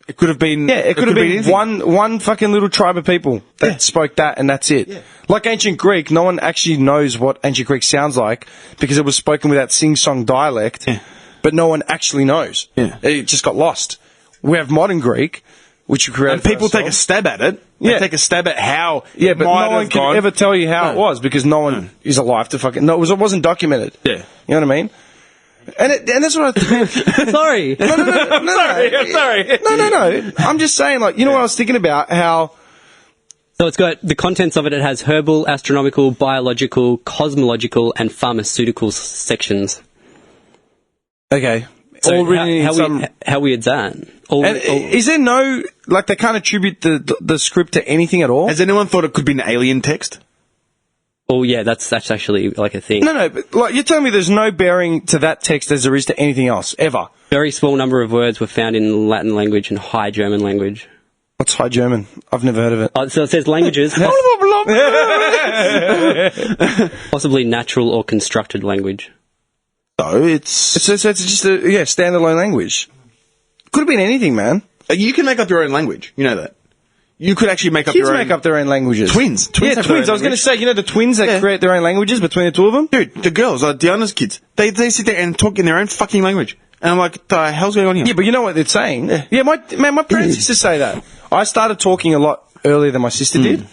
It could have been. Yeah, it could have been anything. one fucking little tribe of people that spoke that, and that's it. Yeah. Like ancient Greek, no one actually knows what ancient Greek sounds like because it was spoken with that sing-song dialect, Yeah. but no one actually knows. Yeah. It just got lost. We have modern Greek, which we created. And people for take a ourselves. stab at it. They Yeah. take a stab at how. Yeah, it but might no one have can gone. ever tell you how it No. was because no one is alive to fucking. No, it wasn't documented. Yeah. You know what I mean? And that's what I. Sorry. No. I'm sorry. No. I'm just saying, like, you know what I was thinking about? How. So it's got the contents of it. It has herbal, astronomical, biological, cosmological, and pharmaceutical sections. Okay. all written in some... How weird's that? Is there no... Like, they can't attribute the script to anything at all? Has anyone thought it could be an alien text? Oh, yeah, that's actually like a thing. No, but like, you're telling me there's no bearing to that text as there is to anything else, ever? Very small number of words were found in Latin language and High German language. What's High German? I've never heard of it. So it says languages... possibly natural or constructed language. So it's just a standalone language. Could have been anything, man. You can make up your own language. You know that. You could actually make up Kids your own... make up their own languages. Twins. Yeah, have twins. their I own was going to language. say, the twins that create their own languages between the two of them? Dude, the girls, Diana's kids, they sit there and talk in their own fucking language. And I'm like, the hell's going on here? Yeah, but you know what they're saying? Yeah, my parents used to say that. I started talking a lot earlier than my sister did.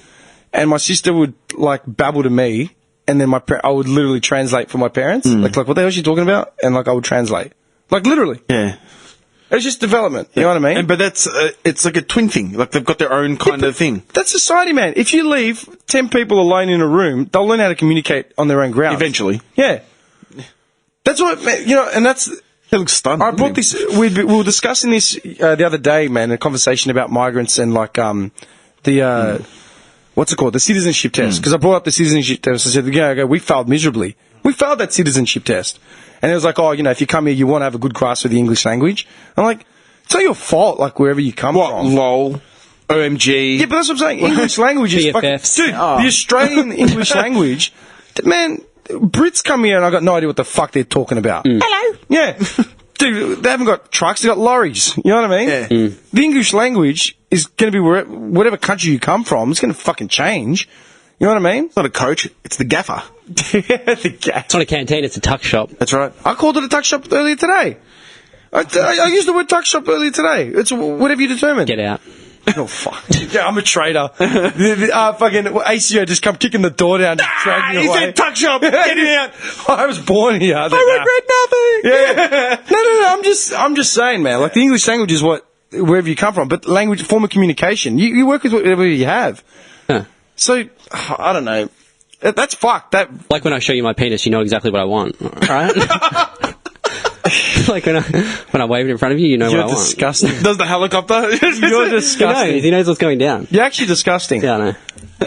And my sister would, like, babble to me, and then I would literally translate for my parents. Like, what the hell is she talking about? And, like, I would translate. Like, literally. Yeah. It's just development. You know what I mean? But that's, it's like a twin thing. Like, they've got their own kind of thing. That's society, man. If you leave 10 people alone in a room, they'll learn how to communicate on their own ground. Eventually. Yeah. That's what, and that's... He looks stunned. I brought this... We were discussing this the other day, man, in a conversation about migrants and, like, what's it called? The citizenship test. Because I brought up the citizenship test. I said, we failed miserably. We failed that citizenship test. And it was like, if you come here, you want to have a good grasp of the English language. I'm like, it's not your fault, like, wherever you come from. LOL. OMG. Yeah, but that's what I'm saying. English language is fucking... Dude, the Australian English language... Man, Brits come here and I got no idea what the fuck they're talking about. Hello. Yeah. Dude, they haven't got trucks, they got lorries. You know what I mean? Yeah. The English language is going to be whatever country you come from, it's going to fucking change. You know what I mean? It's not a coach, it's the gaffer. The gaffer. It's not a canteen, it's a tuck shop. That's right. I called it a tuck shop earlier today. I used the word tuck shop earlier today. It's whatever you determine. Get out. Oh, fuck. Yeah, I'm a traitor. Fucking ACO just come kicking the door down and drag me away. He said tuck shop, get out. I was born here. I regret nothing. Yeah. No. I'm just saying, man. Like, the English language is wherever you come from, but language, form of communication. You work with whatever you have. Huh. So, I don't know. That's fucked. Like when I show you my penis, you know exactly what I want, right? Like when I wave it in front of you, you know what I want. You're disgusting. Does the helicopter? You're disgusting. He knows what's going down. You're actually disgusting. Yeah, I know.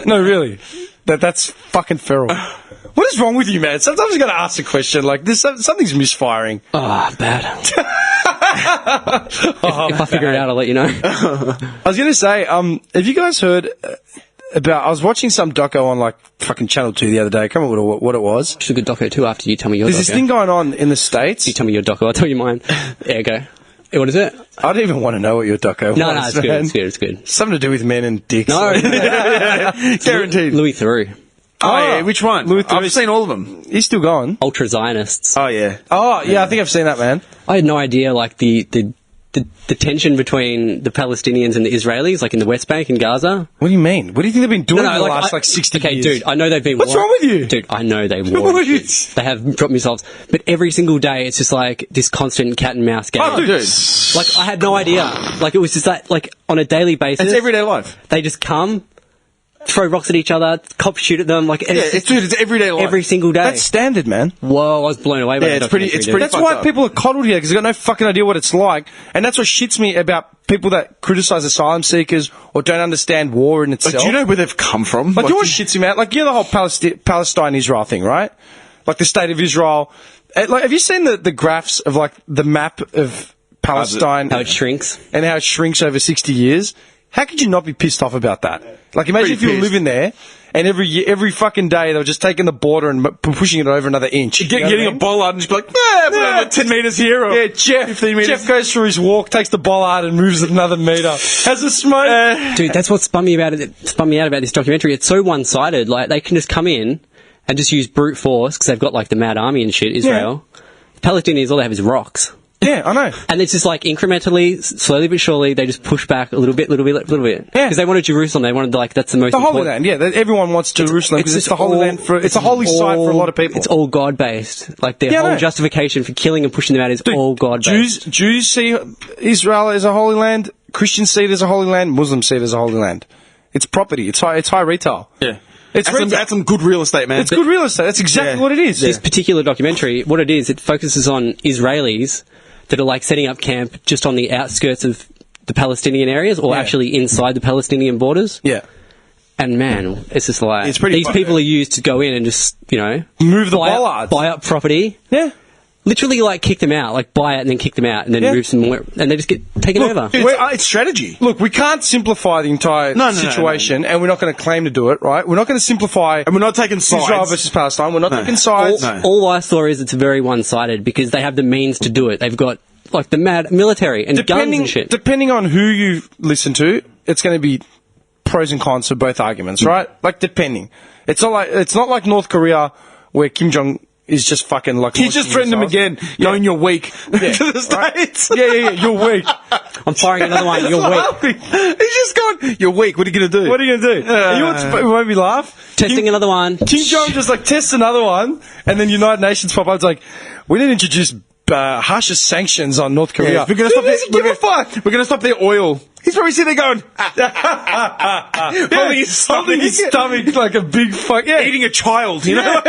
No, really. That's fucking feral. What is wrong with you, man? Sometimes you got to ask a question like this. Something's misfiring. Oh, bad. If I figure it out, I'll let you know. I was going to say, have you guys heard about... I was watching some doco on, like, fucking Channel 2 the other day. I can't remember what it was. It's a good doco too after you tell me your doco. There's this thing going on in the States. You tell me your doco, I'll tell you mine. Yeah, go. Hey, what is it? I don't even want to know what your doco was. No, it's good. Something to do with men and dicks. No. Guaranteed. Louis Theroux. Oh, yeah, which one? Louis Theroux. I've seen all of them. He's still going. Ultra Zionists. Oh, yeah. Oh, yeah, I think I've seen that, man. I had no idea, like, the tension between the Palestinians and the Israelis, like in the West Bank and Gaza. What do you mean? What do you think they've been doing for the like, last 60 okay, years? dude, I know they've been... What's wrong with you? Dude, I know they war. They have dropped missiles. But every single day, it's just like this constant cat and mouse game. Oh, dude. Like, I had no idea. Like, it was just that, like, on a daily basis... It's everyday life. They just come... throw rocks at each other, cops shoot at them, like it's everyday life. Every single day. That's standard, man. Whoa, I was blown away by Yeah, the it's pretty. documentary, dude. That's why people are coddled here, because they've got no fucking idea what it's like. And that's what shits me about people that criticise asylum seekers or don't understand war in itself. Like, do you know where they've come from? Like, you know what shits me, man? Like, you know the whole Palestine-Israel thing, right? Like, the state of Israel. Like, have you seen the graphs of, like, the map of Palestine? How it shrinks. And how it shrinks over 60 years? How could you not be pissed off about that? Like, imagine if you were living there, and every fucking day they were just taking the border and pushing it over another inch. Getting a bollard and just be like, 10 metres here or 15 metres. Jeff goes through his walk, takes the bollard and moves it another metre. Has a smoke. Dude, that's what spun me out about this documentary. It's so one-sided. Like, they can just come in and just use brute force, because they've got, like, the Mad Army and shit, Israel. Yeah. The Palestinians, all they have is rocks. Yeah, I know. And it's just like incrementally, slowly but surely, they just push back a little bit. Yeah. Because they wanted Jerusalem. They wanted, like, that's the most important. The Holy Land, yeah. Everyone wants Jerusalem because it's the Holy Land it's a holy site for a lot of people. It's all God-based. Like, their whole justification for killing and pushing them out is all God-based. Jews see Israel as a holy land. Christians see it as a holy land. Muslims see it as a holy land. It's property. It's high retail. Yeah. That's some good real estate, man. It's good real estate. That's exactly what it is. This particular documentary, what it is, it focuses on Israelis that are like setting up camp just on the outskirts of the Palestinian areas or actually inside the Palestinian borders. Yeah. And man, it's just like It's pretty these people are used to go in and just, Move the bollards. buy up property. Yeah. Literally, like, kick them out. Like, buy it and then kick them out and then move some more. And they just get taken over. It's strategy. Look, we can't simplify the entire situation, and we're not going to claim to do it, right? We're not going to simplify... And we're not taking sides. Israel versus Palestine. We're not taking sides. All I saw is it's very one-sided because they have the means to do it. They've got, like, the mad military and guns and shit. Depending on who you listen to, it's going to be pros and cons for both arguments, right? Like, depending. It's not like North Korea, where Kim Jong is just fucking like... He just threatened him again, going, you're weak, to the States. Yeah, you're weak. I'm firing another one, you're weak. He's just gone, you're weak, what are you going to do? What are you going to do? You want to make me laugh? Testing another one. Kim Jong just like tests another one, and then United Nations pop up. It's like, we didn't introduce harsher sanctions on North Korea. We're going to stop their oil. He's probably sitting there going, holding his stomach like a big fuck. Yeah. Eating a child, you know?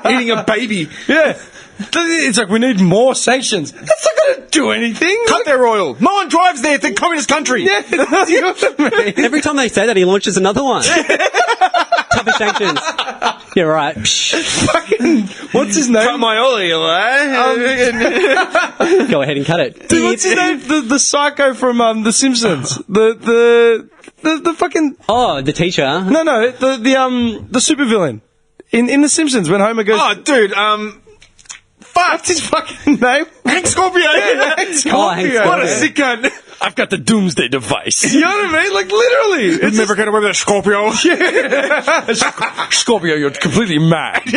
Eating a baby. Yeah. It's like, we need more sanctions. That's not going to do anything. Cut their oil. No one drives there. It's a communist country. Yeah. You know what I mean? Every time they say that, he launches another one. Tougher sanctions. Yeah, right. Fucking, what's his name? Cut my oil, eh? Go ahead and cut it. Dude, what's his name? The psycho from The Simpsons. The fucking... Oh, the teacher. No, the supervillain. In The Simpsons, when Homer goes... Oh, dude, What's his fucking name? Hank Scorpio. Hank Scorpio. Oh, Hank Scorpio. What a sick cunt. I've got the doomsday device. You know what I mean? Like, literally. It's never going to remember that Scorpio. Scorpio, you're completely mad. And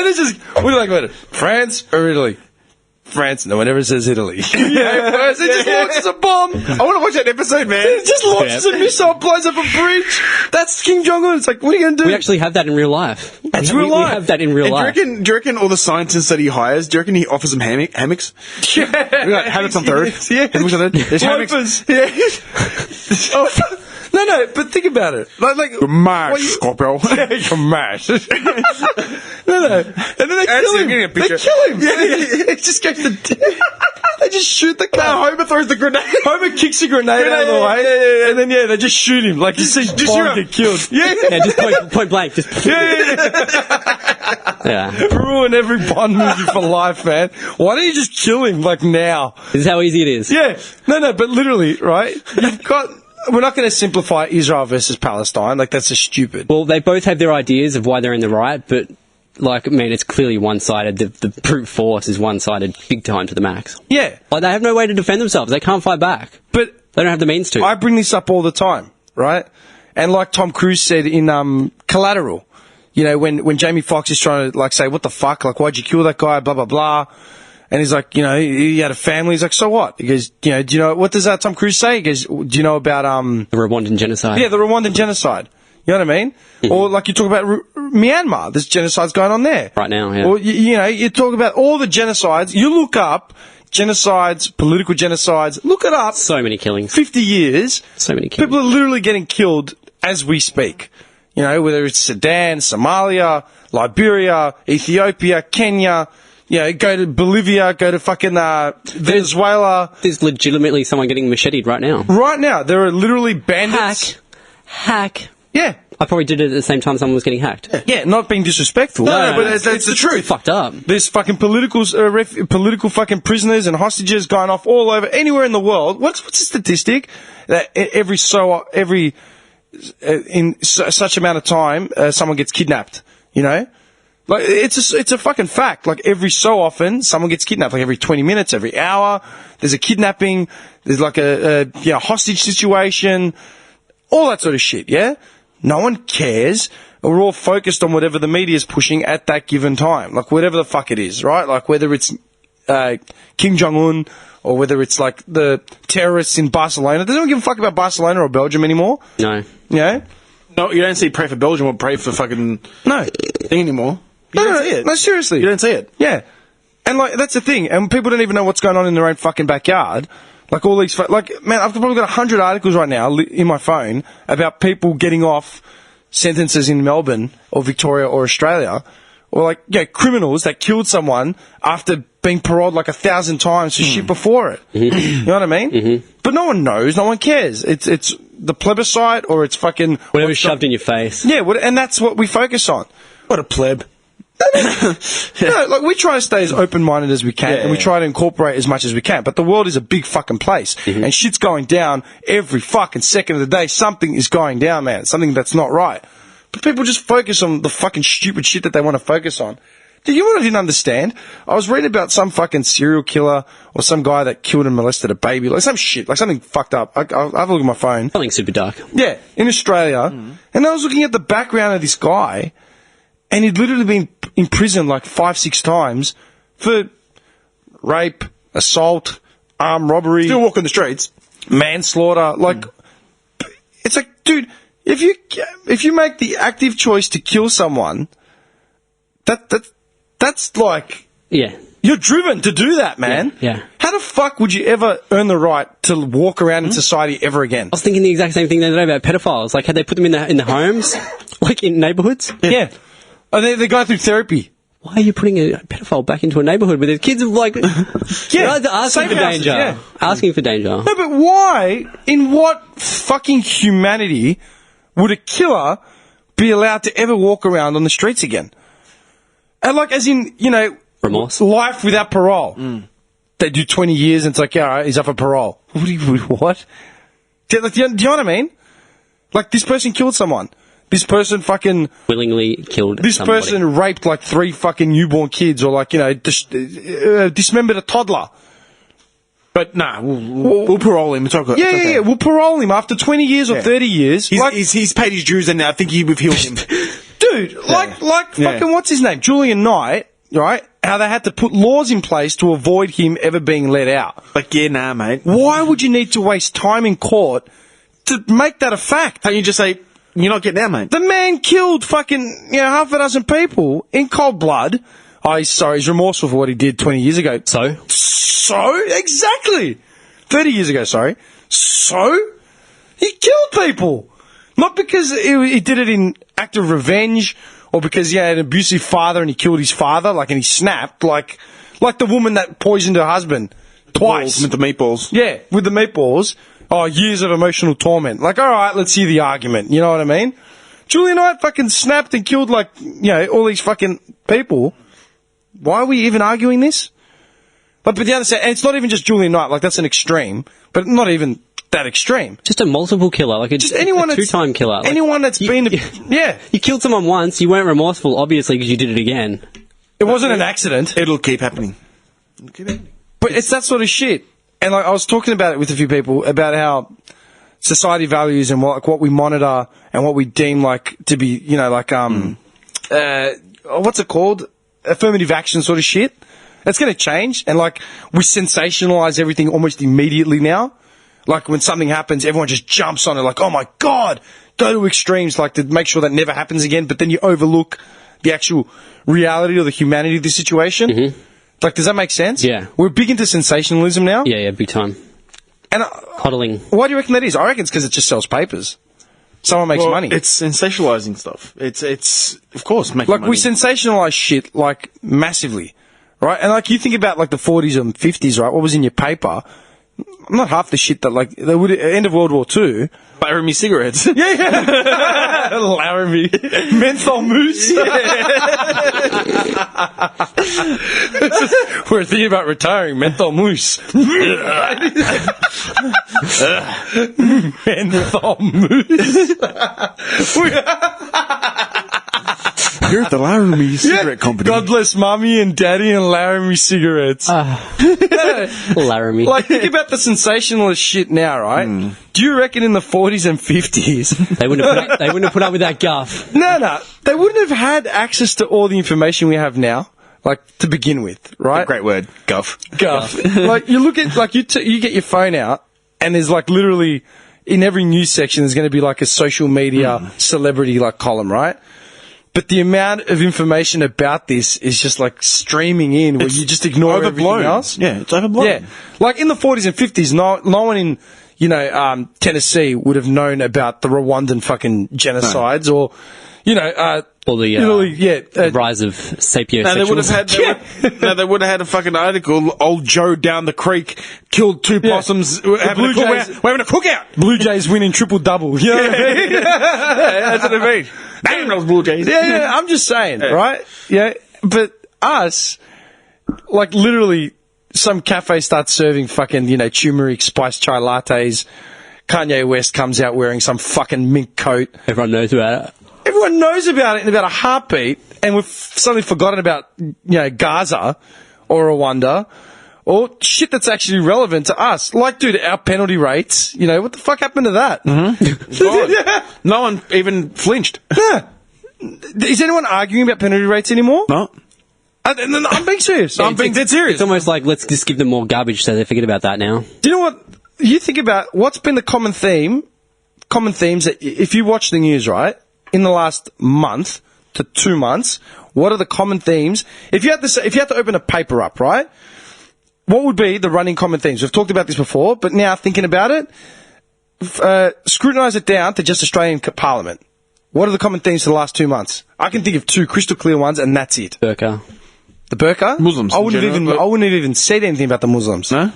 it's just, we're like, wait, France or Italy? France. No one ever says Italy. It just launches a bomb. I want to watch that episode, man. It just launches a missile, blows up a bridge. That's Kim Jong-un. It's like, what are you going to do? We actually have that in real life. That's real life. We have that in real life. Do you reckon all the scientists that he hires, do you reckon he offers them hammocks? Yeah. We got hammocks on third. Yeah. Hammocks on third. There's hammocks. Loafers. Yeah. Oh. No, but think about it. Like You're mad, Scorpio. You're mad. No. And then they kill him. Getting a They picture. kill him. Yeah. It just goes to... They just shoot the car. Homer throws the grenade. Homer kicks a grenade out of the way, and then they just shoot him. Like you see Bond get killed. Yeah. Yeah, just point blank. Just yeah. Ruin every Bond movie for life, man. Why don't you just kill him, like, now? This is how easy it is. Yeah. No, but literally, right? You've got... We're not going to simplify Israel versus Palestine. Like, that's just stupid. Well, they both have their ideas of why they're in the right, but, like, man, it's clearly one-sided. The brute force is one-sided big time to the max. Yeah. Like, they have no way to defend themselves. They can't fight back. But... They don't have the means to. I bring this up all the time, right? And like Tom Cruise said in Collateral, you know, when Jamie Foxx is trying to, like, say, what the fuck? Like, why'd you kill that guy? Blah, blah, blah. And he's like, you know, he had a family. He's like, so what? He goes, you know, do you know, what does Tom Cruise say? He goes, do you know about, the Rwandan genocide. Yeah, the Rwandan genocide. You know what I mean? Mm-hmm. Or like you talk about Myanmar. There's genocides going on there. Right now, yeah. Or, you know, you talk about all the genocides. You look up genocides, political genocides. Look it up. So many killings. 50 years. So many killings. People are literally getting killed as we speak. You know, whether it's Sudan, Somalia, Liberia, Ethiopia, Kenya, you know, go to Bolivia, go to fucking Venezuela. There's legitimately someone getting macheted right now. Right now, there are literally bandits. Hack. Yeah. I probably did it at the same time someone was getting hacked. Yeah, not being disrespectful. No, but it's the truth. Fucked up. There's fucking political fucking prisoners and hostages going off all over, anywhere in the world. What's the statistic? That in such amount of time, someone gets kidnapped, you know? Like, it's a fucking fact. Like, every so often, someone gets kidnapped. Like, every 20 minutes, every hour, there's a kidnapping, there's like a hostage situation, all that sort of shit, yeah? No one cares. We're all focused on whatever the media is pushing at that given time. Like, whatever the fuck it is, right? Like, whether it's Kim Jong-un or whether it's, like, the terrorists in Barcelona. Does anyone give a fuck about Barcelona or Belgium anymore? No. You know? No, you don't see pray for Belgium or pray for fucking No. thing anymore. You don't see it. No, seriously. You don't see it. Yeah. And, like, that's the thing. And people don't even know what's going on in their own fucking backyard. Like, all these... like, man, I've probably got 100 articles right now in my phone about people getting off sentences in Melbourne or Victoria or Australia or like, criminals that killed someone after being paroled like 1,000 times for shit before it. You know what I mean? Mm-hmm. But no one knows, no one cares. It's the plebiscite or it's fucking... Whatever's shoved in your face. Yeah, and that's what we focus on. What a pleb. Like we try to stay as open-minded as we can, and we try to incorporate as much as we can. But the world is a big fucking place, and shit's going down every fucking second of the day. Something is going down, man. Something that's not right. But people just focus on the fucking stupid shit that they want to focus on. Do you know what I didn't understand? I was reading about some fucking serial killer or some guy that killed and molested a baby, like some shit, like something fucked up. I'll have a look at my phone. Something super dark. Yeah, in Australia, and I was looking at the background of this guy. And he'd literally been in prison like 5-6 times for rape, assault, armed robbery. Still walking the streets. Manslaughter. Like, it's like, dude, if you make the active choice to kill someone, that's like... Yeah. You're driven to do that, man. Yeah. How the fuck would you ever earn the right to walk around in society ever again? I was thinking the exact same thing the other day about pedophiles. Like, had they put them in the homes? Like, in neighbourhoods? Yeah. Oh, they go through therapy. Why are you putting a pedophile back into a neighbourhood where there's kids of like... Yeah, asking for houses, danger. yeah. Asking for danger. No, but why, in what fucking humanity would a killer be allowed to ever walk around on the streets again? And like, as in, Remorse. Life without parole. They do 20 years and it's like, yeah, all right, he's up for parole. What? Do you know what I mean? Like, this person killed someone. This person fucking... Willingly killed This somebody. person raped like 3 fucking newborn kids or like, dismembered a toddler. But nah, we'll parole him. It's okay. Yeah. We'll parole him after 20 years or 30 years. He's paid his dues and I think we've healed him. Dude, like fucking what's his name? Julian Knight, right? How they had to put laws in place to avoid him ever being let out. Like, yeah, nah, mate. Why would you need to waste time in court to make that a fact? Can't you just say... You're not getting out, mate. The man killed fucking, half a dozen people in cold blood. Oh, he's remorseful for what he did 20 years ago. So? Exactly. 30 years ago, sorry. So? He killed people. Not because he did it in act of revenge or because he had an abusive father and he killed his father, and he snapped, like the woman that poisoned her husband twice. With the meatballs. Yeah, with the meatballs. Oh, years of emotional torment. Like, all right, let's see the argument. You know what I mean? Julian Knight fucking snapped and killed, all these fucking people. Why are we even arguing this? But the other side, and it's not even just Julian Knight. Like, that's an extreme, but not even that extreme. Just a multiple killer, like a two-time killer. Like, anyone that's yeah. You killed someone once, you weren't remorseful, obviously, because you did it again. It wasn't an accident. It'll keep happening. But it's that sort of shit. And I was talking about it with a few people about how society values and what we monitor and what we deem to be, what's it called? Affirmative action sort of shit. It's going to change. And we sensationalize everything almost immediately now. Like when something happens, everyone just jumps on it like, oh my God, go to extremes to make sure that never happens again. But then you overlook the actual reality or the humanity of the situation. Mm-hmm. Does that make sense? Yeah. We're big into sensationalism now. Yeah, big time. And Coddling. Why do you reckon that is? I reckon it's because it just sells papers. Someone makes money. It's sensationalizing stuff. It's of course making money. We sensationalize shit massively, right? And you think about the 40s and 50s, right? What was in your paper? Not half the shit that they would end of World War II. Laramie cigarettes. Yeah. Laramie. Menthol mousse. We're thinking about retiring. Menthol mousse. Menthol mousse. You're at the Laramie Cigarette Company. God bless Mummy and Daddy and Laramie cigarettes. Laramie. Think about the sensationalist shit now, right? Do you reckon in the 40s and 50s... They wouldn't have put up with that guff. No. They wouldn't have had access to all the information we have now, to begin with, right? A great word. Guff. You look at, you get your phone out, and there's, literally, in every news section, there's going to be, a social media celebrity, column, right? But the amount of information about this is just streaming in where you just ignore everything else. Yeah, it's overblown. Yeah. In the 40s and 50s, no one in, Tennessee would have known about the Rwandan fucking genocides or, Or the, Italy, the rise of sapiosexuals. Now they would have had a fucking article. Old Joe down the creek killed 2 possums. We're having a cookout. Blue Jays winning triple-double. You know what I mean? That's what I mean. Damn those Blue Jays. Yeah, I'm just saying, right? Yeah, but us, like literally, some cafe starts serving fucking, turmeric spiced chai lattes. Kanye West comes out wearing some fucking mink coat. Everyone knows about it. Everyone knows about it in about a heartbeat, and we've suddenly forgotten about, Gaza or Rwanda or shit that's actually relevant to us. Like, dude, our penalty rates, what the fuck happened to that? Mm-hmm. No one even flinched. Yeah. Is anyone arguing about penalty rates anymore? No. I'm being serious. I'm being dead serious. It's almost like, let's just give them more garbage so they forget about that now. Do you know what? You think about what's been the common themes that if you watch the news, right, in the last month to 2 months, what are the common themes? If you had to open a paper up, right, what would be the running common themes? We've talked about this before, but now thinking about it, scrutinise it down to just Australian Parliament. What are the common themes for the last 2 months? I can think of 2 crystal clear ones, and that's it. Burqa. The burqa? Muslims. I wouldn't have even said anything about the Muslims. No.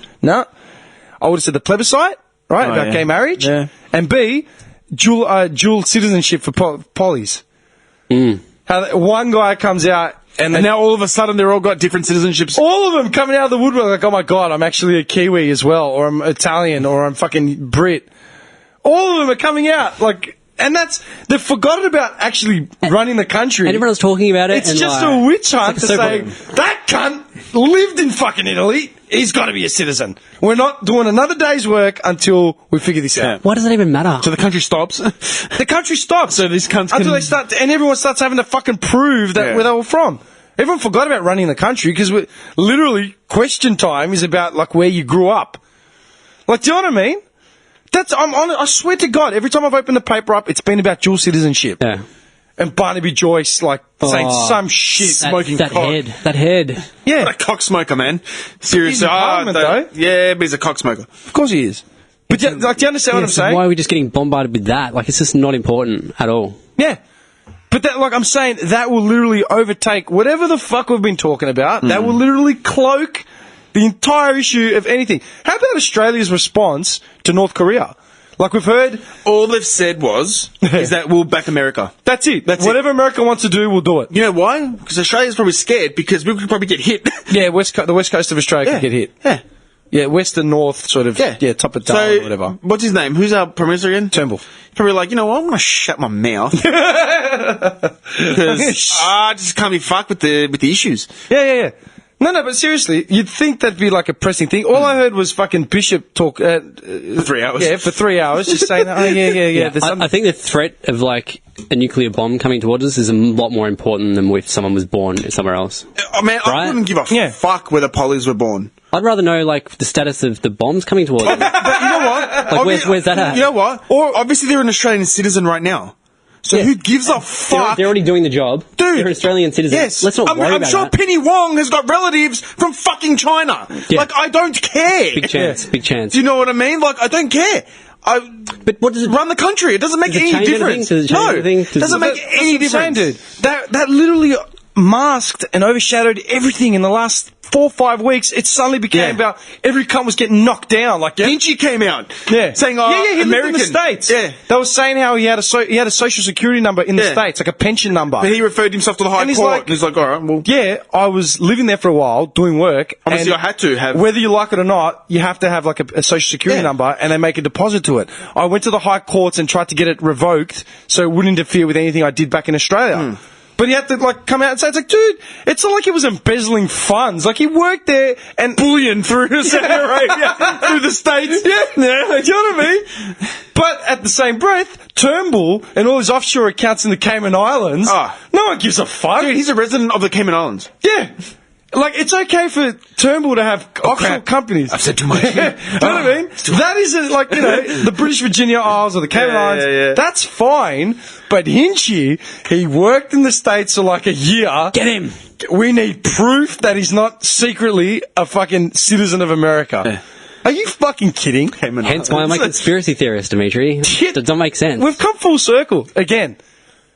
I would have said the plebiscite, right, about gay marriage. Yeah. And B, dual citizenship for polys. How one guy comes out and now all of a sudden they're all got different citizenships. all of them coming out of the woodwork like, oh my God, I'm actually a Kiwi as well, or I'm Italian, or I'm fucking Brit. All of them are coming out like... And they've forgotten about actually running the country. And everyone's talking about it. It's and just a witch hunt to say, opera. that cunt lived in fucking Italy, he's got to be a citizen. We're not doing another day's work until we figure this out. Why does that even matter? So the country stops. The country stops. So these cunts until they start, and everyone starts having to fucking prove that where they were from. Everyone forgot about running the country because literally question time is about like where you grew up. Like, do you know what I mean? I swear to God, every time I've opened the paper up, it's been about dual citizenship. Yeah. And Barnaby Joyce, saying some shit. Smoking that cock. That head. Yeah. What a cocksmoker, man. Seriously. He's in Parliament, though. Yeah, but he's a cocksmoker. Of course he is. But do you understand what I'm saying? Why are we just getting bombarded with that? Like, it's just not important at all. Yeah. But I'm saying, that will literally overtake whatever the fuck we've been talking about. That will literally cloak the entire issue of anything. How about Australia's response to North Korea? Like we've heard... All they've said is that we'll back America. That's it. Whatever America wants to do, we'll do it. You know why? Because Australia's probably scared because we could probably get hit. Yeah, the west coast of Australia could get hit. Yeah. Yeah, west and north sort of, top of Darwin or whatever. What's his name? Who's our Prime Minister again? Turnbull. Probably like, you know what, I'm going to shut my mouth. Because I just can't be fucked with the issues. Yeah. No, but seriously, you'd think that'd be like a pressing thing. All I heard was fucking Bishop talk... for 3 hours. Yeah, for 3 hours, just saying, yeah. I think the threat of, like, a nuclear bomb coming towards us is a lot more important than if someone was born somewhere else. Oh, man, right? I wouldn't give a fuck where the polys were born. I'd rather know, like, the status of the bombs coming towards us. But you know what? Like, where's that at? You know what? Or obviously they're an Australian citizen right now. So who gives a fuck? They're already doing the job. Dude. They're Australian citizens. Yes. Let's not worry I'm about sure that. Penny Wong has got relatives from fucking China. Yeah. Like, I don't care. Big chance. Big chance. Do you know what I mean? Like, I don't care. But what does it... Run the country. It doesn't make Does it any change difference. anything? Does it change anything? No. Doesn't make any difference. Dude. That literally masked and overshadowed everything in the last 4 or 5 weeks. It suddenly became about every cunt was getting knocked down. Like Vinci came out, saying, he American. lived in the States. Yeah, they were saying how he had a social security number in the States, like a pension number. But he referred himself to the High Court. And he's like, all right, well, I was living there for a while doing work. Obviously, and I had to have, whether you like it or not, you have to have like a social security number, and they make a deposit to it. I went to the High Courts and tried to get it revoked so it wouldn't interfere with anything I did back in Australia. But he had to, like, come out and say, it's like, dude, it's not like he was embezzling funds. Like, he worked there and... Bullion through Saudi Arabia, through the States. Yeah, do you know what I mean? But at the same breath, Turnbull and all his offshore accounts in the Cayman Islands, no one gives a fuck. Dude, he's a resident of the Cayman Islands. Yeah. Like, it's okay for Turnbull to have offshore companies. I've said too much. Do you know what I mean? That isn't like, the British Virginia Isles or the Cayman Islands. Yeah. That's fine. But Hinchy, he worked in the States for like a year. Get him! We need proof that he's not secretly a fucking citizen of America. Yeah. Are you fucking kidding? Hence why I'm a conspiracy theorist, Dimitri. That doesn't make sense. We've come full circle again.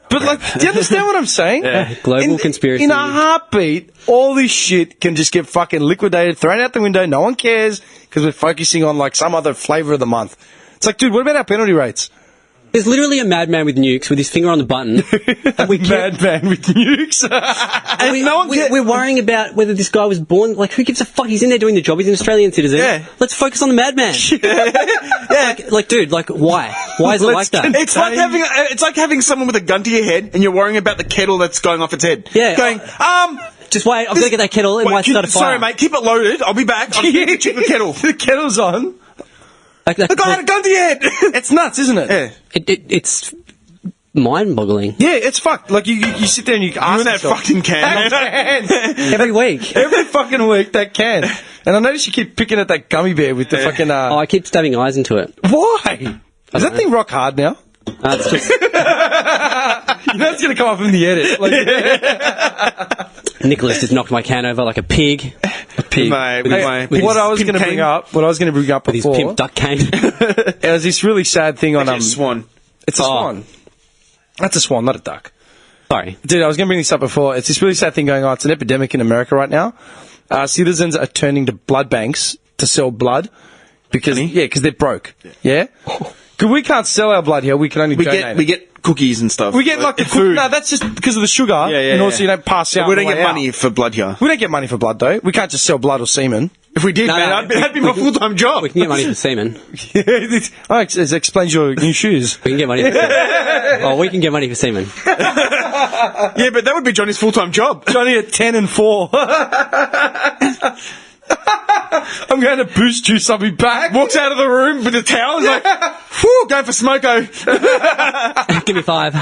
But, like, do you understand what I'm saying? Global conspiracy. In a heartbeat, all this shit can just get fucking liquidated, thrown out the window. No one cares because we're focusing on, like, some other flavour of the month. It's like, dude, what about our penalty rates? There's literally a madman with nukes with his finger on the button. And Madman with nukes. and we're worrying about whether this guy was born. Like, who gives a fuck? He's in there doing the job. He's an Australian citizen. Yeah. Let's focus on the madman. Like, dude, like, why? Why is it like that? It's like having someone with a gun to your head, and you're worrying about the kettle that's going off its head. Yeah. Going, just wait. I'm gonna get that kettle. It might start a fire. Sorry, mate. Keep it loaded. I'll be back. I'll check the kettle. The kettle's on. Like, The guy had a gun to your head. It's nuts, isn't it? Yeah. It's mind-boggling. Yeah, it's fucked. Like, you sit there and you ask You and that yourself, fucking can. that can. Every week. Every fucking week, that can. And I notice you keep picking at that gummy bear with the fucking... Oh, I keep stabbing eyes into it. Why? Is that thing rock hard now? It's just You know it's going to come up in the edit. Like, Nicholas just knocked my can over like a pig. a pig. What I was going to bring up With his before, pimp duck cane. it was this really sad thing on... Swan. It's a swan. That's a swan, not a duck. Sorry. Dude, I was going to bring this up before. It's this really sad thing going on. It's an epidemic in America right now. Citizens are turning to blood banks to sell blood because they're broke. Yeah? Because we can't sell our blood here. We can only donate. We get cookies and stuff. We get like the food. No, that's just because of the sugar. And also you don't pass out. We don't on the get way money out. for blood here. We don't get money for blood though. We can't just sell blood or semen. If we did, No, man, no, that'd be my full-time job. We can get money for semen. It explains your new shoes. We can get money for semen. Oh, we can get money for semen. Yeah, but that would be Johnny's full-time job. Johnny at 10 and 4. I'm going to boost juice. I'll be back. Walks out of the room with the towel. He's like, whew, going for smoko. Give me 5.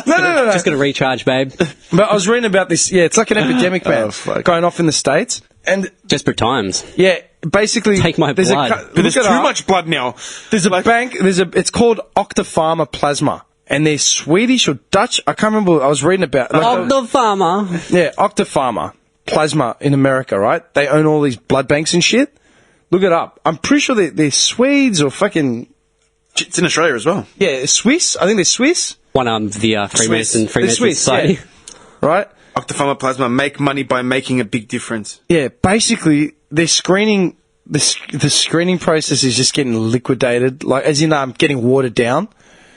No. Just gonna recharge, babe. But I was reading about this. Yeah, it's like an epidemic, man, going off in the States. And Desperate times. yeah, basically, Take my there's blood. But there's look it too up. much blood now. There's a bank. It's called Octopharma Plasma, and they're Swedish or Dutch. I can't remember. I was reading about. Octopharma. Yeah, Octopharma Plasma in America, right? They own all these blood banks and shit. Look it up. I'm pretty sure they're Swedes or fucking... It's in Australia as well. Yeah, Swiss. I think they're Swiss. One arm of the Freemason Swiss, Society. yeah. Right? Octopharma Plasma make money by making a big difference. Yeah, basically, they're screening... The screening process is just getting liquidated, like as in getting watered down.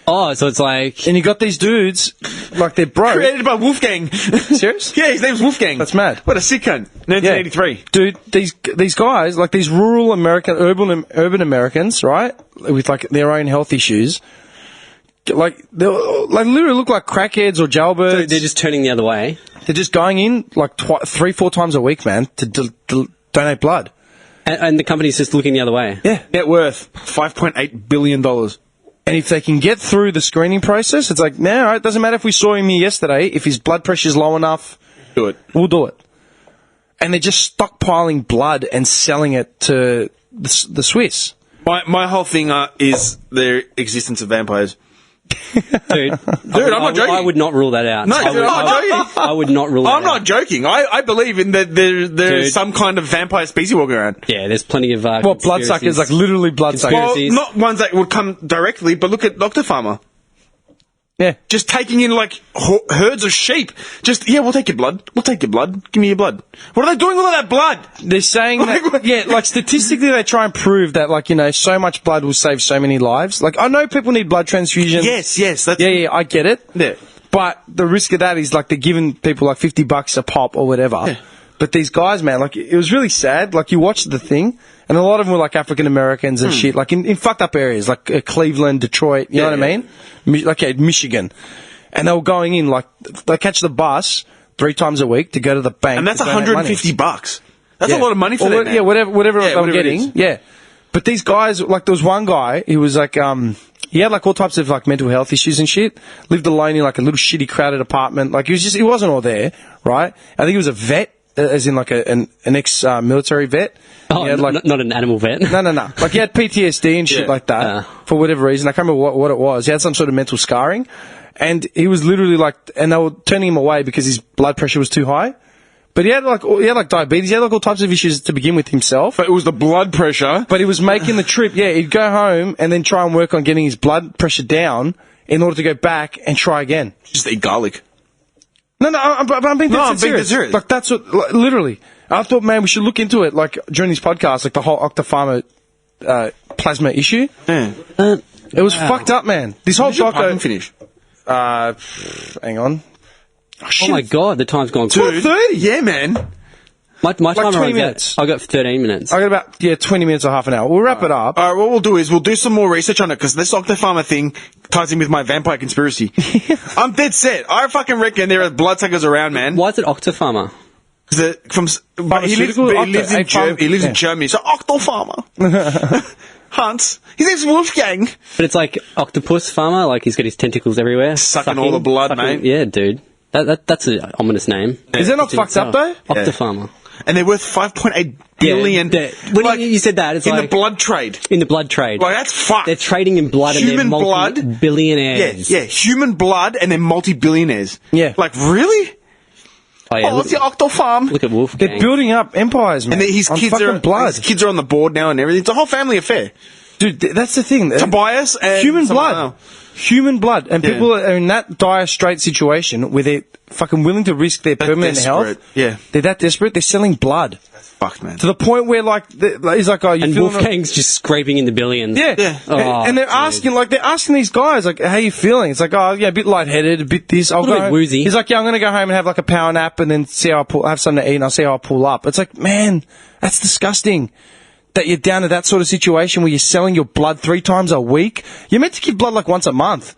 Oh, so it's like... And you got these dudes, like they're broke. Created by Wolfgang. Serious? Yeah, his name's Wolfgang. That's mad. What a sick cunt. 1983. Dude, these guys, like these rural American, urban Americans, right, with like their own health issues, like they literally look like crackheads or jailbirds. So they're just turning the other way. They're just going in like 3-4 times a week, man, to donate blood. And the company's just looking the other way. Yeah. Net worth, $5.8 billion. And if they can get through the screening process, it's like, no, it doesn't matter if we saw him here yesterday. If his blood pressure's low enough, Do it. we'll do it. And they're just stockpiling blood and selling it to the Swiss. My whole thing is the existence of vampires. Dude, I'm not joking. I would not rule that out. No, I'm not joking. I would not rule that out. I'm not joking. I believe in that there's some kind of vampire species walking around. Yeah, there's plenty of... Bloodsuckers, like literally bloodsuckers. Well, Conspiracies. not ones that would come directly, but look at Octopharma. Yeah. Just taking in, like, herds of sheep. Just, yeah, we'll take your blood. We'll take your blood. Give me your blood. What are they doing with all that blood? They're saying Like, that, yeah, like statistically they try and prove that, like, you know, so much blood will save so many lives. Like, I know people need blood transfusions. Yes. That's, Yeah, I get it. Yeah. But the risk of that is, like, they're giving people, like, $50 a pop or whatever. Yeah. But these guys, man, like, it was really sad. Like, you watched the thing, and a lot of them were, like, African Americans and shit, like, in fucked up areas, like Cleveland, Detroit, you know what I mean? Michigan. And they were going in, like, they catch the bus 3 times a week to go to the bank. And that's to donate money. $150. That's Yeah. a lot of money for Or them. Yeah, whatever they were whatever it getting. is. Yeah. But these guys, like, there was one guy, he was like, he had, like, all types of, like, mental health issues and shit. Lived alone in, like, a little shitty, crowded apartment. Like, he wasn't all there, right? I think he was a vet, as in, like, an ex-military vet. Oh, He had, like, not an animal vet. No. Like, he had PTSD and shit Yeah. like that, for whatever reason. I can't remember what it was. He had some sort of mental scarring. And he was literally like, and they were turning him away because his blood pressure was too high. But he had like diabetes. He had like all types of issues to begin with himself. But it was the blood pressure. But he was making the trip. Yeah, he'd go home and then try and work on getting his blood pressure down. in order to go back and try again. Just eat garlic. No, I'm being dead serious. serious. Like, that's what, like, literally. I thought, man, we should look into it, like, during this podcast, like, the whole Octopharma plasma issue. Yeah. It was fucked up, man. This whole doco... finish. Hang on. Oh my god, the time's gone quick. 2:30? Yeah, man. My time 20 runs minutes. out. I got 13 minutes. I got about, 20 minutes or half an hour. We'll wrap it up. All right, what we'll do is we'll do some more research on it, because this Octopharma thing ties in with my vampire conspiracy. I'm dead set. I fucking reckon there are bloodsuckers around, man. Why is it Octopharma? But he lives in Germany, so Octopharma. Hunts. His name's Wolfgang. But it's like octopus farmer, like he's got his tentacles everywhere. Sucking all the blood, mate. Yeah, dude. That's an ominous name. Is that not fucked up, though? Octopharma. And they're worth 5.8 billion. When you said that, it's in like... the blood trade. In the blood trade. Like, that's fucked. They're trading in blood Human and they're blood. multi-billionaires. Yeah, human blood and they're multi-billionaires. Yeah. Like, really? Oh, yeah, It's the Octofarm. Look at Wolfgang. They're building up empires, man. And his on kids fucking are blood. His kids are on the board now and everything. It's a whole family affair. Dude, that's the thing. Tobias and human someone blood. else. Human blood. And Yeah. people are in that dire straight situation where they're fucking willing to risk their permanent desperate. health. Yeah. They're that desperate. They're selling blood. Fucked, man. To the point where, like, he's like, oh, you And feeling... Wolfgang's just scraping in the billions. Yeah. Yeah. Oh, and they're dude. asking these guys, like, how you feeling? It's like, oh, yeah, a bit lightheaded, a bit this. I'll little go bit woozy. He's like, yeah, I'm going to go home and have, like, a power nap and then see how have something to eat and I'll see how I pull up. It's like, man, that's disgusting. That you're down to that sort of situation where you're selling your blood 3 times a week. You're meant to give blood, like, once a month.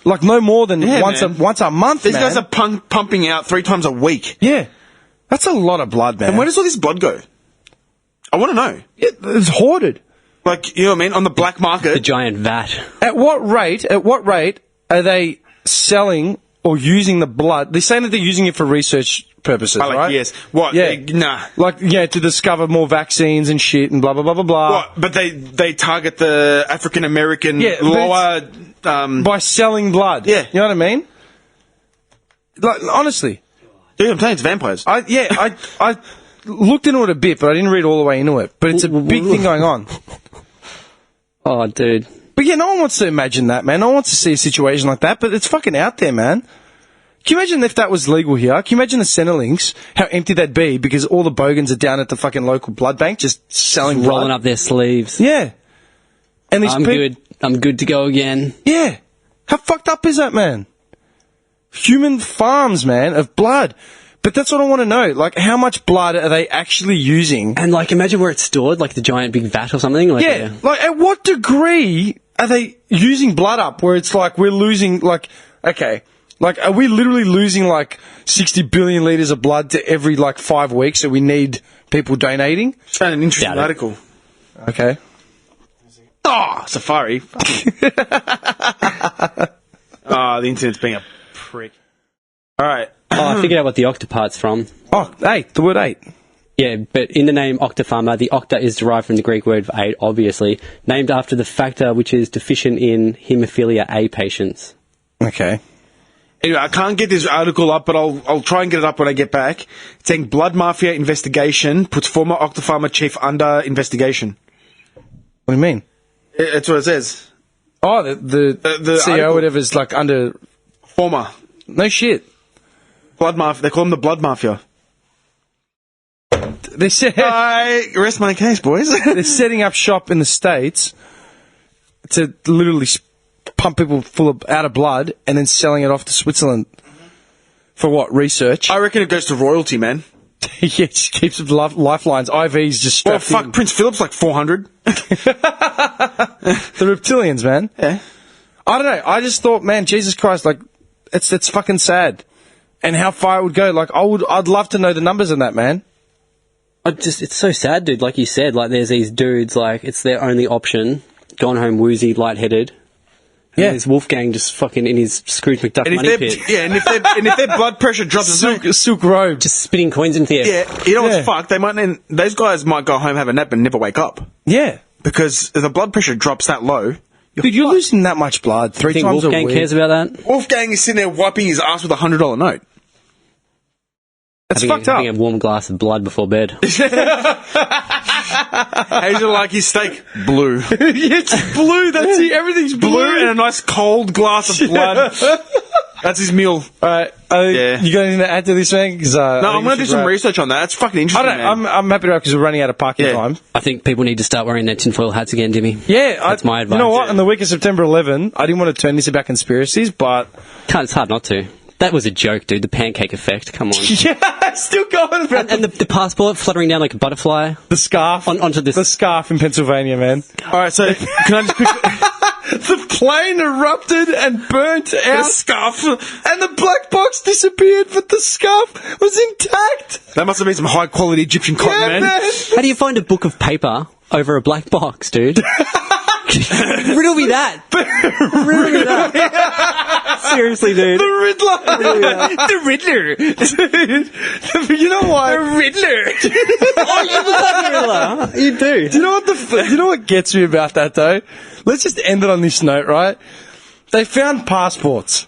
Like, no more than once a month, These man. guys are pumping out 3 times a week. Yeah. That's a lot of blood, man. And where does all this blood go? I want to know. It's hoarded. Like, you know what I mean? On the black The market. giant vat. At what rate are they selling or using the blood? They're saying that they're using it for research purposes, right? Yes. What? Yeah. Nah. Like, yeah, to discover more vaccines and shit and blah, blah, blah, blah, blah. What? But they target the African American Yeah, but lower... by selling blood. Yeah. You know what I mean? Like, honestly. Dude, I'm telling you, it's vampires. I looked into it a bit, but I didn't read all the way into it. But it's a big thing going on. Oh, dude. But yeah, no one wants to imagine that, man. No one wants to see a situation like that, but it's fucking out there, man. Can you imagine if that was legal here? Can you imagine the Centrelink, how empty that'd be because all the bogans are down at the fucking local blood bank just selling blood? Rolling up their sleeves. Yeah. And these I'm good to go again. Yeah. How fucked up is that, man? Human farms, man, of blood. But that's what I want to know. Like, how much blood are they actually using? And, like, imagine where it's stored, like the giant big vat or something. Like Yeah. Like, at what degree are they using blood up where it's like we're losing, like, okay. Like, are we literally losing, like, 60 billion litres of blood to every, like, 5 weeks so we need people donating? Found an interesting Doubt it. article. Okay. Oh, Safari. The internet's being a prick. All right. Oh, I figured out what the octopart's from. Oh, 8. The word 8. Yeah, but in the name Octopharma, the octa is derived from the Greek word for 8, obviously, named after the factor which is deficient in haemophilia A patients. Okay. Anyway, I can't get this article up, but I'll try and get it up when I get back. It's saying blood mafia investigation puts former Octopharma chief under investigation. What do you mean? That's what it says. Oh, the CEO article. or whatever is, like, under... Former. No shit. Blood mafia. They call them the blood mafia. They said... I rest my case, boys. They're setting up shop in the States to literally pump people out of blood and then selling it off to Switzerland. For what? Research? I reckon it goes to royalty, man. Yeah, it just keeps lifelines. IVs just Well, strapped fuck, in. Prince Philip's like 400. The reptilians, man. Yeah. I don't know. I just thought, man, Jesus Christ, like, it's fucking sad. And how far it would go. Like, I'd love to know the numbers on that, man. It's so sad, dude. Like you said, like there's these dudes, like it's their only option. Gone home woozy, lightheaded. And Yeah. there's Wolfgang just fucking in his Scrooge McDuck And money pit. and if their blood pressure drops, Silk robe. Just spitting coins into the air. yeah, you know Yeah. what's fucked? Those guys might go home, have a nap, and never wake up Yeah. because if the blood pressure drops that low. Dude, you're losing that much blood 3 Think times a Wolfgang week. cares about that? Wolfgang is sitting there wiping his ass with $100 note. fucked up. Having a warm glass of blood before bed. Hazel like his steak? Blue. It's blue. That's it. Everything's Blue and a nice cold glass of blood. That's his meal. All right. Yeah. You got anything to add to this, man? No, I'm going to do some research on that. That's fucking interesting, man. I'm happy to because we're running out of parking time. I think people need to start wearing their tinfoil hats again, Jimmy. Yeah. That's my advice. You know what? On the week of September 11, I didn't want to turn this about conspiracies, but... It's hard not to. That was a joke, dude. The pancake effect. Come on. Yeah, still going about And the passport fluttering down like a butterfly. the scarf. Onto this. The scarf in Pennsylvania, man. All right, so can I just quickly... The plane erupted and burnt out. The scarf. And the black box disappeared, but the scarf was intact. That must have been some high-quality Egyptian cotton, Yeah, man. man. How do you find a book of paper over a black box, dude? Riddle me that. Riddle me that. Seriously, dude. The Riddler. The Riddler. Dude, you know why? The Riddler. Oh, you do. Do you know what you know what gets me about that though? Let's just end it on this note, right? They found passports.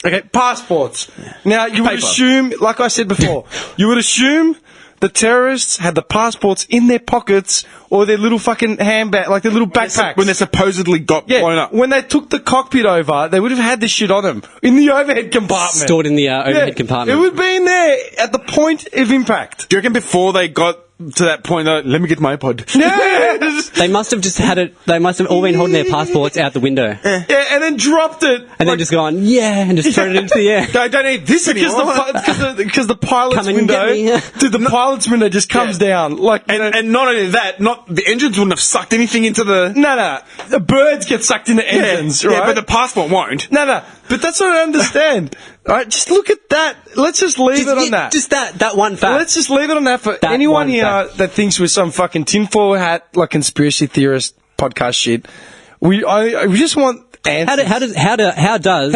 Okay, passports. Now you would Paper. assume, like I said before, you would assume the terrorists had the passports in their pockets or their little fucking handbag, like their little backpacks. When they supposedly got blown up. When they took the cockpit over, they would have had this shit on them in the overhead compartment. Stored in the overhead Yeah, compartment. It would be in there at the point of impact. Do you reckon before they got to that point, let me get my iPod? Yeah. They must have just had it. They must have all been holding their passports out the window, Yeah, and then dropped it. and then just gone, and just thrown it into the air. I don't need this anymore. Because the pilot's Come and window, get me. dude, the pilot's window just comes down. Like, And not only that, the engines wouldn't have sucked anything into the... no, the birds get sucked into engines, right? Yeah, but the passport won't. No, but that's what I understand. All right, just look at that. Let's just leave it on that. Just that one fact. Let's just leave it on that for That anyone one here fact. that thinks we're some fucking tinfoil hat, like conspiracy theorist podcast shit. We just want answers. How does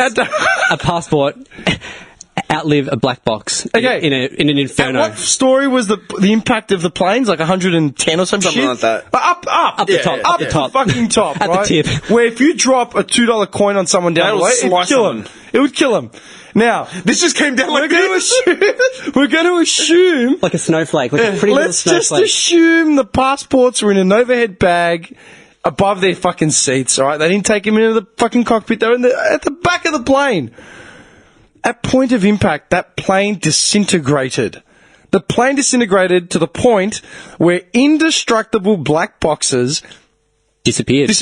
a passport outlive a black box in an inferno? What story was the impact of the planes? Like 110 or some Something shit? like that. Up the top, up at the top. the fucking top, At the right? tip. Where if you drop a $2 coin on someone down the That'll way, it would slice kill them. him. It would kill him. Now, This just came down we're like going this. to assume. Like a snowflake, like a pretty little Let's just snowflake. assume the passports were in an overhead bag above their fucking seats, alright? They didn't take them into the fucking cockpit, they were at the back of the plane. At point of impact, that plane disintegrated. The plane disintegrated to the point where indestructible black boxes Disappeared. to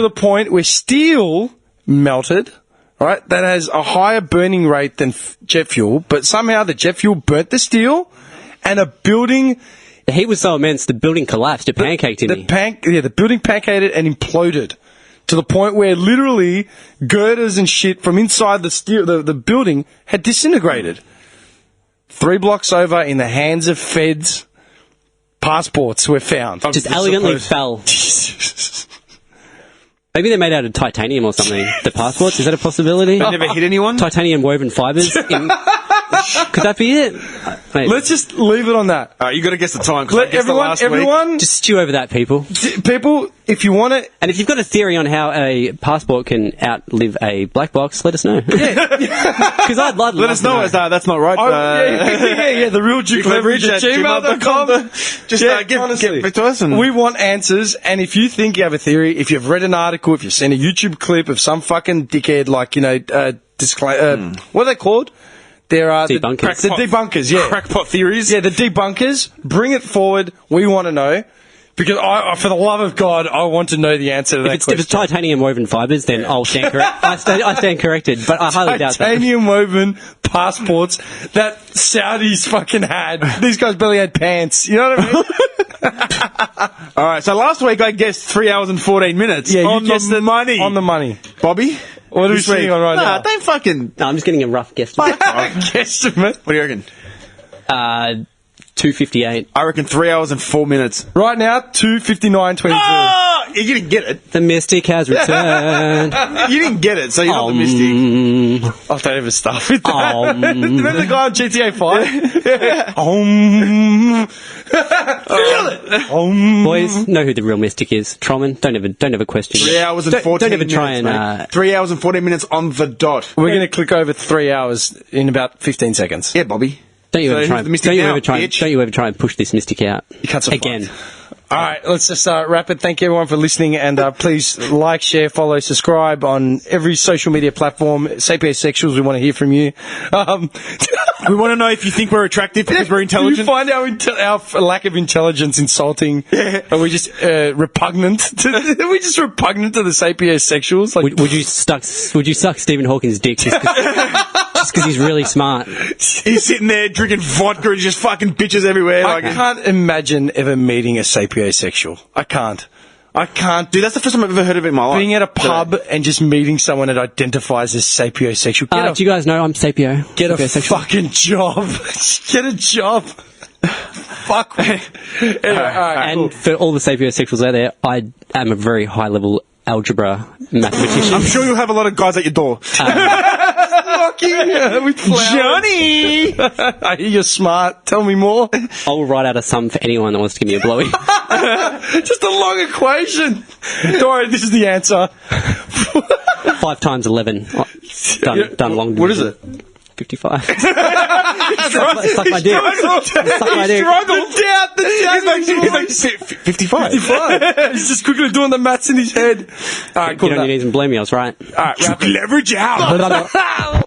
the point where steel melted, right? That has a higher burning rate than jet fuel, but somehow the jet fuel burnt the steel, and a building... The heat was so immense, the building collapsed. It pancaked in me. The building pancaked and imploded to the point where literally girders and shit from inside the steel, the building had disintegrated. 3 blocks over, in the hands of feds, passports were found. Just elegantly fell. Maybe they're made out of titanium or something. The passports, is that a possibility? They never hit anyone? Titanium woven fibres. Could that be it? Mate, Let's just leave it on that. You got to guess the time. 'Cause I Let guessed the last week. everyone, just stew over that, people. people, if you want to, And if you've got a theory on how a passport can outlive a black box, let us know. Because I'd love Let us know. That's not right. the real Duke Leverage at gmail.com. Just honestly, get to us. And we want answers, and if you think you have a theory, if you've read an article, if you've seen a YouTube clip of some fucking dickhead, like, what are they called? They're Debunkers. The debunkers, yeah. crackpot theories. Yeah, the debunkers. Bring it forward. We want to know. Because for the love of God, I want to know the answer to that If it's question. titanium woven fibres, then I'll stand correct. I stand corrected, but I highly doubt that. Titanium woven passports that Saudis fucking had. These guys barely had pants. You know what I mean? All right. So last week I guessed 3 hours and 14 minutes. Yeah, you on guessed the it money. on the money. Bobby. What are we This week? sitting on right now? Don't fucking. No, I'm just getting a rough guess. Guesstimate. What do you reckon? 2:58. I reckon 3 hours and 4 minutes. Right now, 2:59:22. Oh, you didn't get it. The mystic has returned. You didn't get it, so you're not the mystic. I don't ever start with that. Remember the guy on GTA 5? Boys, know who the real mystic is. Troman, don't ever question 3 it. hours and 14 Don't ever minutes. try and. mate. 3 hours and 14 minutes on the dot. We're going to click over 3 hours in about 15 seconds. Yeah, Bobby. Don't you So ever try? who's the mystic Don't you now, ever try? bitch? Don't you ever try and push this mystic out You can't again? All right, let's just wrap it. Thank you everyone for listening, and please like, share, follow, subscribe on every social media platform. Sapiosexuals, we want to hear from you. We want to know if you think we're attractive because we're You intelligent. find our lack of intelligence insulting. Are we just repugnant? Are we just repugnant to the sapiosexuals? Like, Would you suck Stephen Hawking's dick just because he's really smart? He's sitting there drinking vodka and just fucking bitches everywhere. I can't imagine ever meeting a sapiosexual. I can't. Dude, that's the first time I've ever heard of it in my life. Being at a pub and just meeting someone that identifies as sapiosexual. Do you guys know I'm sapio? Get a sapiosexual? fucking job. Get a job. Fuck me. Anyway, all right, And for all the sapiosexuals out there, I am a very high level algebra mathematician. I'm sure you'll have a lot of guys at your door. with flowers. Johnny! I hear you're smart. Tell me more. I will write out a sum for anyone that wants to give me a blowy. Just a long equation. Don't worry, this is the answer. 5 times 11. Done long. What is it? 55. Suck my dick. Suck my dick. He's like 55. 55. He's just quickly doing the maths in his head. All right, cool. Get on your knees and blame me, I was right. All right, Leverage out.